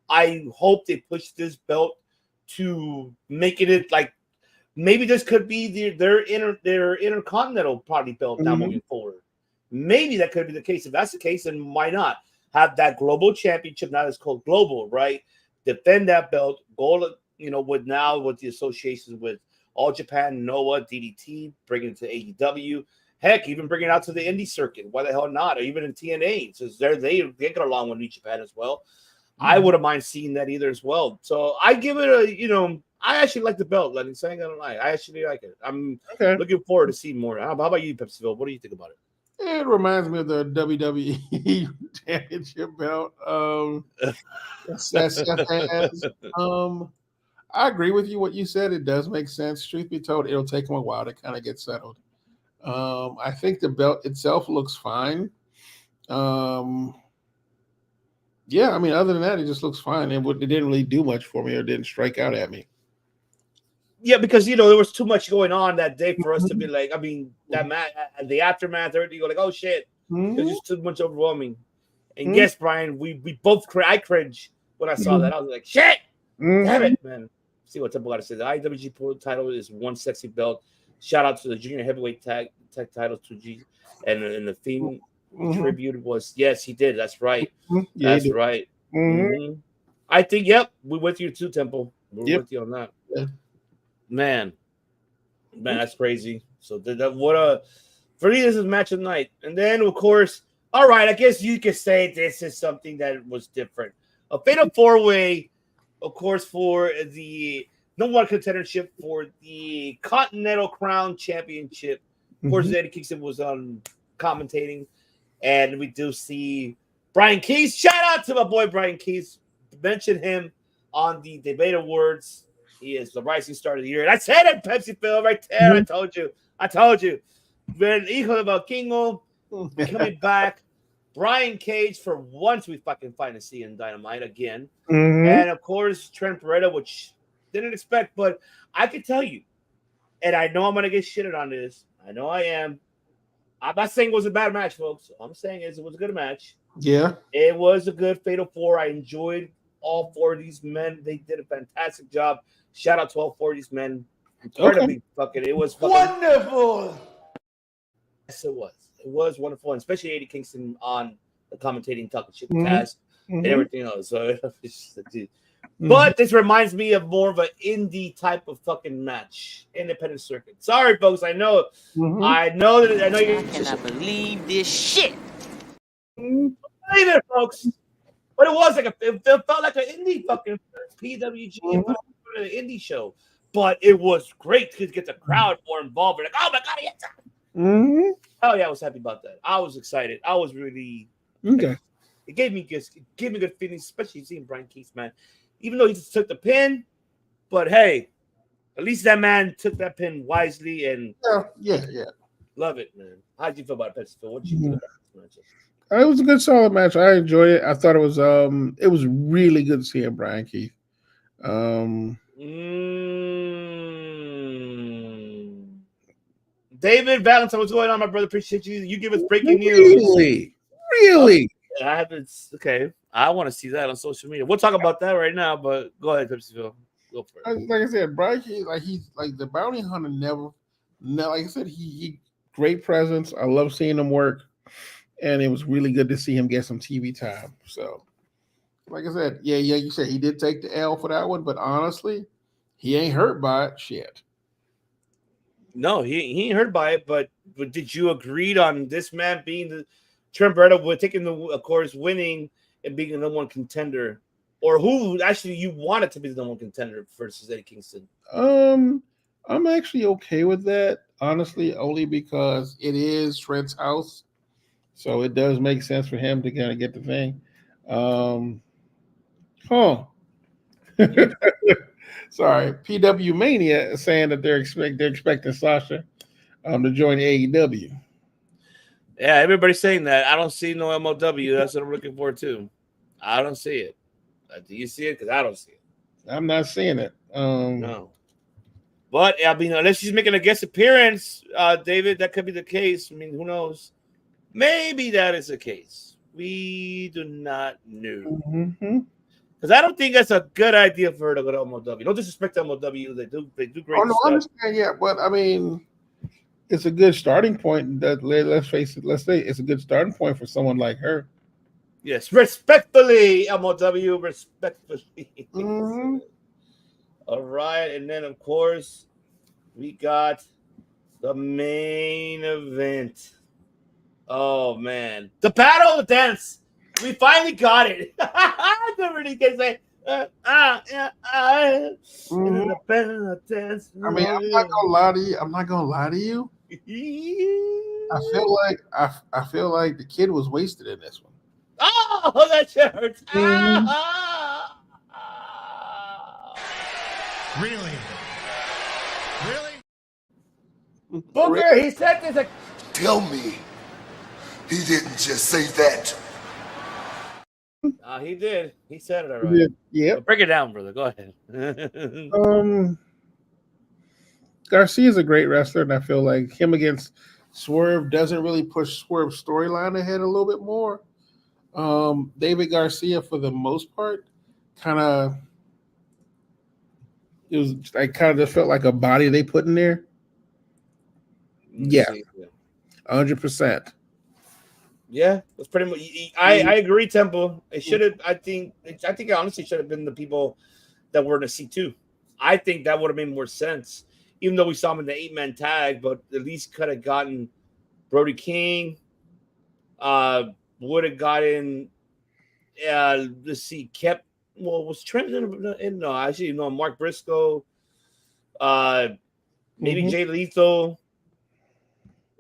I hope they push this belt to make it like maybe this could be their Intercontinental probably belt now moving forward. Maybe that could be the case. If that's the case, then why not have that global championship? Now it's called global, right? Defend that belt. Go, with the associations with All Japan, Noah, DDT, bring it to AEW. Heck, even bring it out to the indie circuit. Why the hell not? Or even in TNA, since they get along with New Japan as well. I wouldn't mind seeing that either as well. So I give it I actually like the belt. Let me say, I ain't gonna lie. I actually like it. I'm looking forward to seeing more. How about you, Pepsiville? What do you think about it? It reminds me of the WWE Championship belt. I agree with you. What you said, it does make sense. Truth be told, it'll take them a while to kind of get settled. I think the belt itself looks fine. Yeah, I mean, other than that, it just looks fine. It didn't really do much for me, or didn't strike out at me. Yeah, because there was too much going on that day for us to be like, I mean, that the aftermath, everything, you go like, oh shit, it was just too much overwhelming. And yes, Brian, we both I cringe when I saw that. I was like, shit, damn it, man. See what Temple got to say. The IWGP title is one sexy belt. Shout out to the junior heavyweight tag titles to G, and the theme tribute was yes, he did. That's right. That's right. I think we're with you too, Temple. We're with you on that. Yeah. Man, that's crazy. So for me, this is match of the night. And then, of course, all right, I guess you could say this is something that was different. A fatal four-way, of course, for the number one contendership for the Continental Crown Championship. Of course, Eddie Kingston was commentating, and we do see Brian Keys. Shout out to my boy Brian Keys. Mention him on the Debate Awards. He is the rising star of the year. And I said it, Pepsi Phil, right there. I told you. When Hijo de Valkingo coming back. Brian Cage for once we fucking finally see in Dynamite again. And of course, Trent Beretta, which didn't expect, but I can tell you, and I know I'm going to get shitted on this. I know I am. I'm not saying it was a bad match, folks. All I'm saying is it was a good match. Yeah. It was a good Fatal 4. I enjoyed all 4 of these men. They did a fantastic job. Shout out to all 4 of these men. Incredibly fucking. It was fucking Wonderful. Yes, it was. It was wonderful, and especially Eddie Kingston on the commentating, talking shit, Mhm. cast, Mhm. and everything else. So, it's just, dude. Mhm. But this reminds me of more of an indie type of fucking match, independent circuit. Sorry, folks. I know. Mhm. I know that. I know you cannot believe this shit. Mhm. believe it, folks. But it was like it felt like an indie fucking PWG. It felt like an indie show, but it was great to get the crowd more involved. Like, oh my god, yes! Mhm. Oh yeah, I was happy about that. I was excited. I was really. Okay. It gave me good feelings, especially seeing Brian Keith, man. Even though he just took the pin, but hey, at least that man took that pin wisely and Yeah. love it, man. How did you feel about Pepsi? What did you think about this match? It was a good, solid match. I enjoyed it. I thought it was really good to see him, Brian Keith. David Valentine, what's going on, my brother? Appreciate you. You give us breaking news. Really? Okay, I haven't. Okay, I want to see that on social media. We'll talk about that right now, but go ahead, Pepsiville. Go for it. Like I said, Brian Keith, he's like the bounty hunter. No, like I said, he great presence. I love seeing him work, and it was really good to see him get some TV time. So, like I said, yeah, you said he did take the L for that one, but honestly, he ain't hurt by it. Shit. No, he ain't hurt by it, but did you agree on this man being the Trent Beretta with taking the, of course, winning and being the number one contender, or who actually you wanted to be the number one contender versus Eddie Kingston? I'm actually okay with that, honestly, only because it is Trent's house, so it does make sense for him to kind of get the thing. Huh. Sorry, PW Mania is saying that they're expecting Sasha to join AEW. Yeah, everybody's saying that. I don't see no MLW. That's what I'm looking for too. I don't see it. Do you see it? Because I don't see it. I'm not seeing it. No. But I mean, unless she's making a guest appearance, David, that could be the case. I mean, who knows? Maybe that is the case. We do not know. Because I don't think that's a good idea for her to go to MLW. No disrespect to MLW. They do great Oh no, stuff. I understand. Yeah, but I mean, it's a good starting point. That let's face it. Let's say it's a good starting point for someone like her. Yes, respectfully, MLW, respectfully. All right, and then of course we got the main event. Oh man, the battle of the dance. We finally got it. I don't really can say. The battle of the dance. I mean, I'm not gonna lie to you. I feel like the kid was wasted in this one. Oh, that shit hurts. Really? Booker, he said this. Like, tell me, he didn't just say that. He did. He said it all right. Yeah. Break it down, brother. Go ahead. Garcia's a great wrestler, and I feel like him against Swerve doesn't really push Swerve's storyline ahead a little bit more. David Garcia, for the most part, it just felt like a body they put in there. Yeah, 100%. Yeah, that's pretty much. I agree, Temple. It should have. I think it honestly should have been the people that were in the C2. I think that would have made more sense, even though we saw him in the 8-man tag. But at least could have gotten Brody King. Would have gotten. Let's see. Was Trent in? No, actually, no. Mark Briscoe. Maybe Jay Lethal.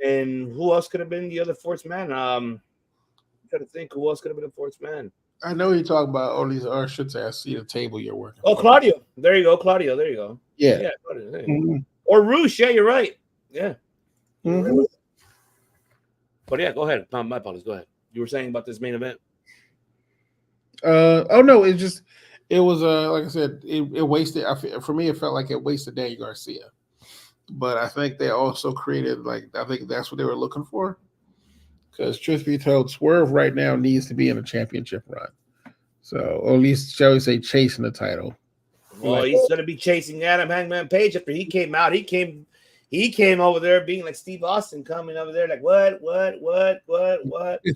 And who else could have been the other fourth man? I'm trying to think who else could have been the fourth man. I know you talk about all these. Or I should say, I see the table you're working. Oh, Claudio. There you go, Claudio. There you go. Yeah. Claudio, there you go. Or Roosh. Yeah, you're right. Yeah. Right. But yeah, go ahead. My apologies. Go ahead. You were saying about this main event. Oh no, it was like I said, it wasted. For me, it felt like it wasted Danny Garcia. But I think they also created, I think that's what they were looking for. Because truth be told, Swerve right now needs to be in a championship run. So, or at least, shall we say, chasing the title. Well, he's going to be chasing Adam Hangman Page after he came out. He came over there being like Steve Austin, coming over there like, what?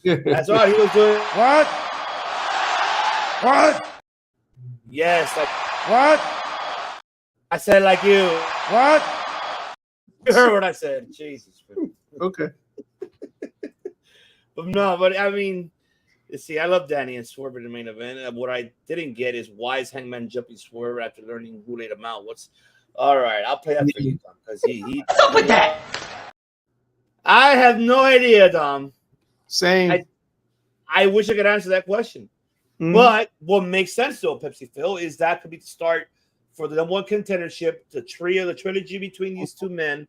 That's all he was doing. What? Yes. Like, what? I said like you. What? You heard what I said. Jesus. Okay. But I mean, you see, I love Danny and Swerve in the main event. What I didn't get is why is Hangman jumping Swerve after learning who laid him out? All right? I'll play that for you, Dom, because what's up with that? I have no idea, Dom. Same. I wish I could answer that question. Mm-hmm. But what makes sense, though, Pepsi Phil, is that could be the start for the #1 contendership, the trilogy between these two men,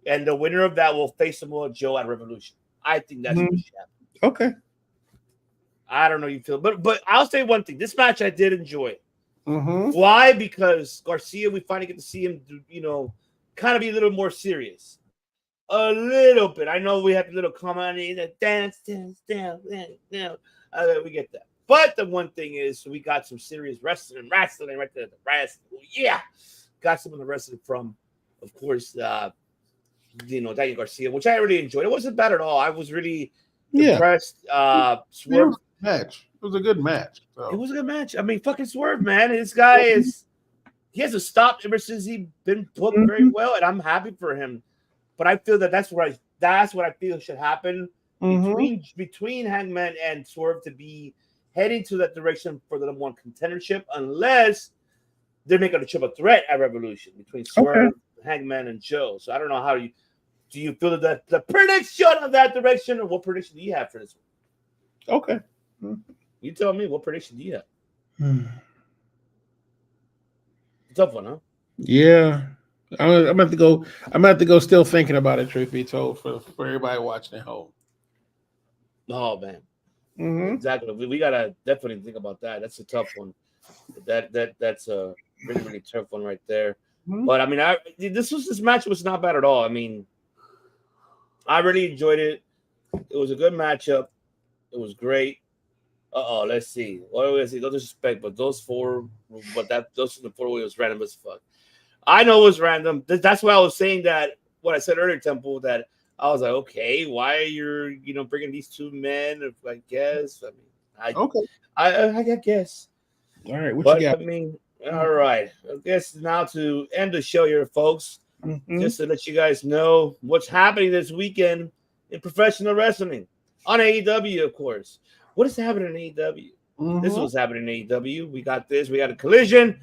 and the winner of that will face Samoa Joe at Revolution. I think that's what should happen. Okay. I don't know how you feel, but I'll say one thing. This match I did enjoy. Mm-hmm. Why? Because Garcia, we finally get to see him, kind of be a little more serious. A little bit. I know we have a little comment dance. We get that. But the one thing is, we got some serious wrestling right there. Yeah. Got some of the wrestling from, of course, Daniel Garcia, which I really enjoyed. It wasn't bad at all. I was really impressed. Swerve match. It was a good match. So. It was a good match. I mean, fucking Swerve, man. This guy he hasn't stopped ever since he's been booked very well, and I'm happy for him. But I feel that's what I feel should happen between Hangman and Swerve to be heading to that direction for the #1 contendership, unless they're making a triple threat at Revolution between Swerve, Hangman, and Joe. So I don't know how do you feel that the prediction of that direction, or what prediction do you have for this one? Okay. You tell me, what prediction do you have? Tough one, huh? Yeah. I'm about to go still thinking about it, truth be told, for everybody watching at home. Oh man. Mm-hmm. Exactly. We gotta definitely think about that. That's a tough one. That's a really, really tough one right there. Mm-hmm. But I mean, this match was not bad at all. I mean, I really enjoyed it. It was a good matchup. It was great. Let's see. No disrespect, but those the 4-way was random as fuck. I know it was random. That's why I was saying that what I said earlier, Temple, that I was like, okay, why are you bringing these two men? I guess. I guess. All right, what you got? I mean, all right. I guess now to end the show here, folks, just to let you guys know what's happening this weekend in professional wrestling on AEW, of course. What is happening in AEW? This is what's happening in AEW. We got this. We got a Collision.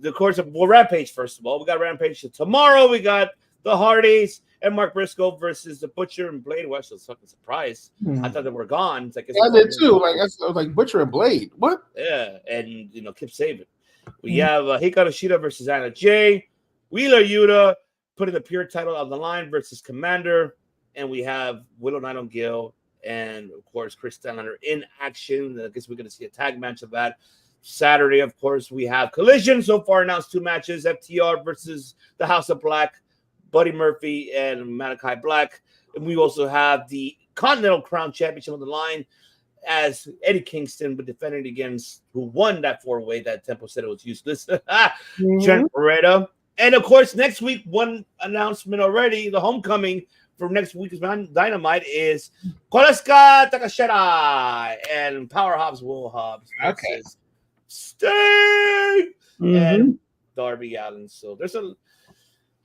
Of course, Rampage, first of all. We got Rampage tomorrow. We got the Hardys and Mark Briscoe versus the Butcher and Blade. Well, I was fucking surprised. I thought they were gone. It's like, I did too. I was like Butcher and Blade. What? Yeah, and Kip Saban. We have Hikaru Shida versus Anna Jay. Wheeler Yuta putting the pure title on the line versus Commander. And we have Willow Nightingale and, of course, Chris Stanlander in action. I guess we're going to see a tag match of that. Saturday, of course, we have Collision. So far announced 2 matches. FTR versus the House of Black, Buddy Murphy and Malachi Black. And we also have the Continental Crown Championship on the line as Eddie Kingston would defend it against who won that 4-way that Temple said it was useless. Trent Beretta. And, of course, next week, one announcement already, the homecoming for next week's Dynamite is Koleska Takashita and Powerhouse Will Hobbs versus Sting and Darby Allin. So there's a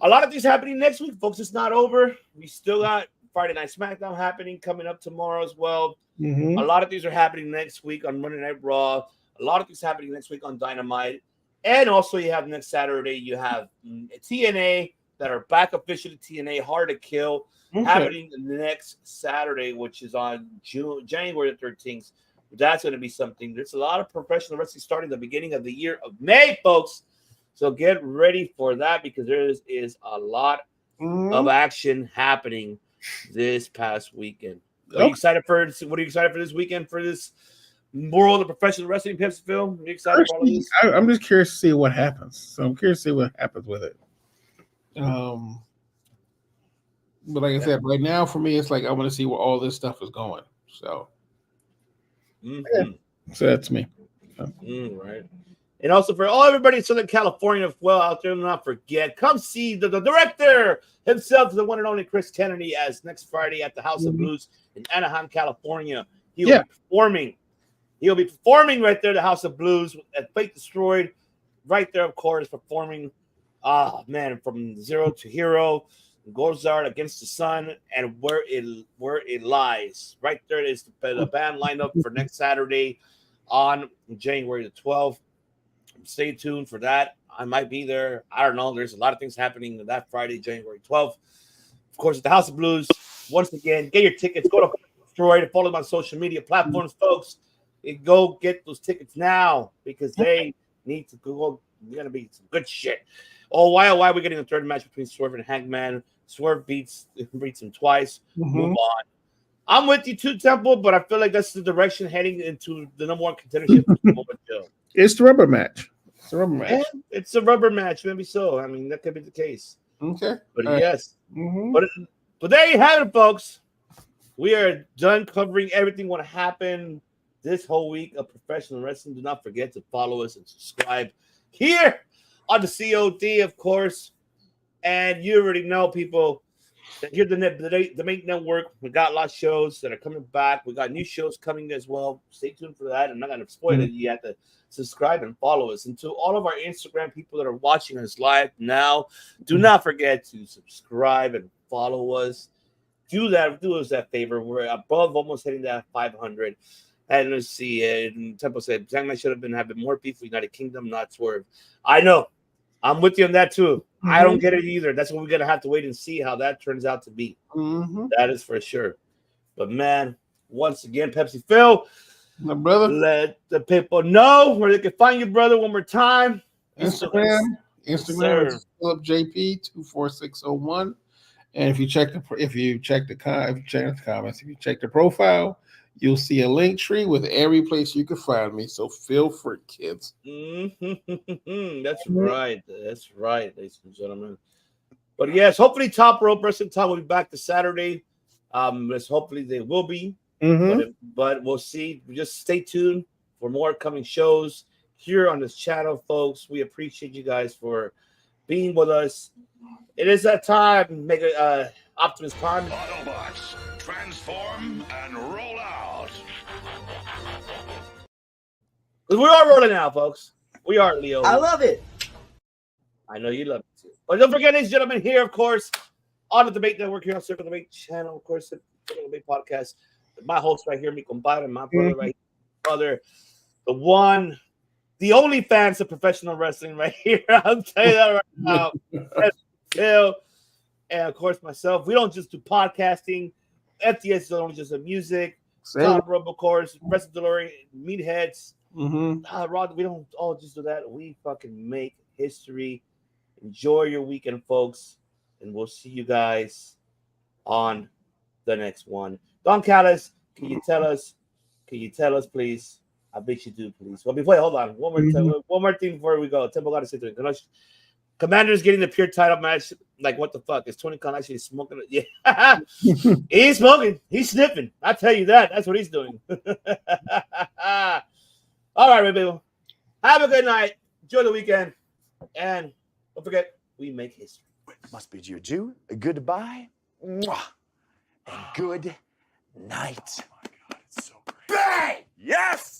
lot of things happening next week, folks. It's not over. We still got Friday Night SmackDown happening coming up tomorrow as well. A lot of things are happening next week on Monday Night Raw. A lot of things happening next week on Dynamite. And also you have next Saturday, you have TNA that are back officially TNA Hard to Kill happening next Saturday, which is on January the 13th. That's going to be something. There's a lot of professional wrestling starting the beginning of the year of May, folks. So get ready for that because there is a lot of action happening this past weekend. Are you excited for what are you excited for this weekend for this world of professional wrestling, Pepsi Phil? Are you excited for all of this? I'm just curious to see what happens. So I'm curious to see what happens with it. But like I said, right now for me, it's like I want to see where all this stuff is going. So, so that's me. Right. And also for everybody in Southern California as well out there, do not forget, come see the director himself, the one and only Chris Kennedy, as next Friday at the House of Blues in Anaheim, California. He'll be performing. He'll be performing right there at the House of Blues at Fate Destroyed. Right there, of course, performing, from Zero to Hero, Gozard Against the Sun, and Where It Lies. Right there is the band lineup for next Saturday on January the 12th. Stay tuned for that. I might be there. I don't know. There's a lot of things happening that Friday, January 12th. Of course, at the House of Blues. Once again, get your tickets. Go to Destroyed and follow them on social media platforms, folks. Go get those tickets now because they need to go. It's gonna be some good shit. Oh, why are we getting a third match between Swerve and Hangman? Swerve beats him twice. Move on. I'm with you too, Temple, but I feel like that's the direction heading into the number one contendership. It's the rubber match. It's a rubber match. Yeah, it's a rubber match, maybe so. I mean, that could be the case. Okay. But yes. But there you have it, folks. We are done covering everything what happened this whole week of professional wrestling. Do not forget to follow us and subscribe here on the COD, of course. And you already know, people, that here the main network, we got a lot of shows that are coming back. We got new shows coming as well. Stay tuned for that. I'm not going to spoil it. You have to subscribe and follow us. And to all of our Instagram people that are watching us live now, do not forget to subscribe and follow us. Do us that favor. We're above almost hitting that 500. And let's see. And Temple said, Zangman should have been having more beef with United Kingdom, not Swerve. I know. I'm with you on that too. I don't get it either. That's what we're going to have to wait and see how that turns out to be. That is for sure. But man, once again, Pepsi Phil, my brother, let the people know where they can find you, brother, one more time. Instagram is Philip JP 24601. And if you check the comments, if you check the profile, you'll see a link tree with every place you can find me. So feel free, kids. That's right. That's right, ladies and gentlemen. But yes, hopefully Top Rope Wrestling Talk will be back this Saturday. Hopefully they will be. But we'll see. Just stay tuned for more coming shows here on this channel, folks. We appreciate you guys for being with us. It is that time. Make it Optimus Prime. Autobots, transform and roll out. We are rolling out, folks. We are, Leo. I love it. I know you love it too. But don't forget, ladies and gentlemen, here, of course, on the Debate Network, here on Circle Debate channel, of course, the Debate Podcast. My host right here, mi compadre, my brother right here, brother, the one, the only fans of professional wrestling right here. I'll tell you that right now. Phil, and of course myself. We don't just do podcasting. FTS is only just a music. Top Rope, of course. Rest of Delorean, Meatheads. Rod, we don't all just do that. We fucking make history. Enjoy your weekend, folks, and we'll see you guys on the next one. Don Callis, can you tell us, please? I bet you do, please. Well, hold on. One more thing before we go. Temple got to say to it. Commander's getting the pure title match. Like, what the fuck? Is Tony Khan actually smoking it? Yeah. He's smoking. He's sniffing. I tell you that. That's what he's doing. All right, people. Have a good night. Enjoy the weekend. And don't forget, we make history. Must bid you adieu, a goodbye, mwah, and good night. Oh my God, it's so great. Bang! Yes!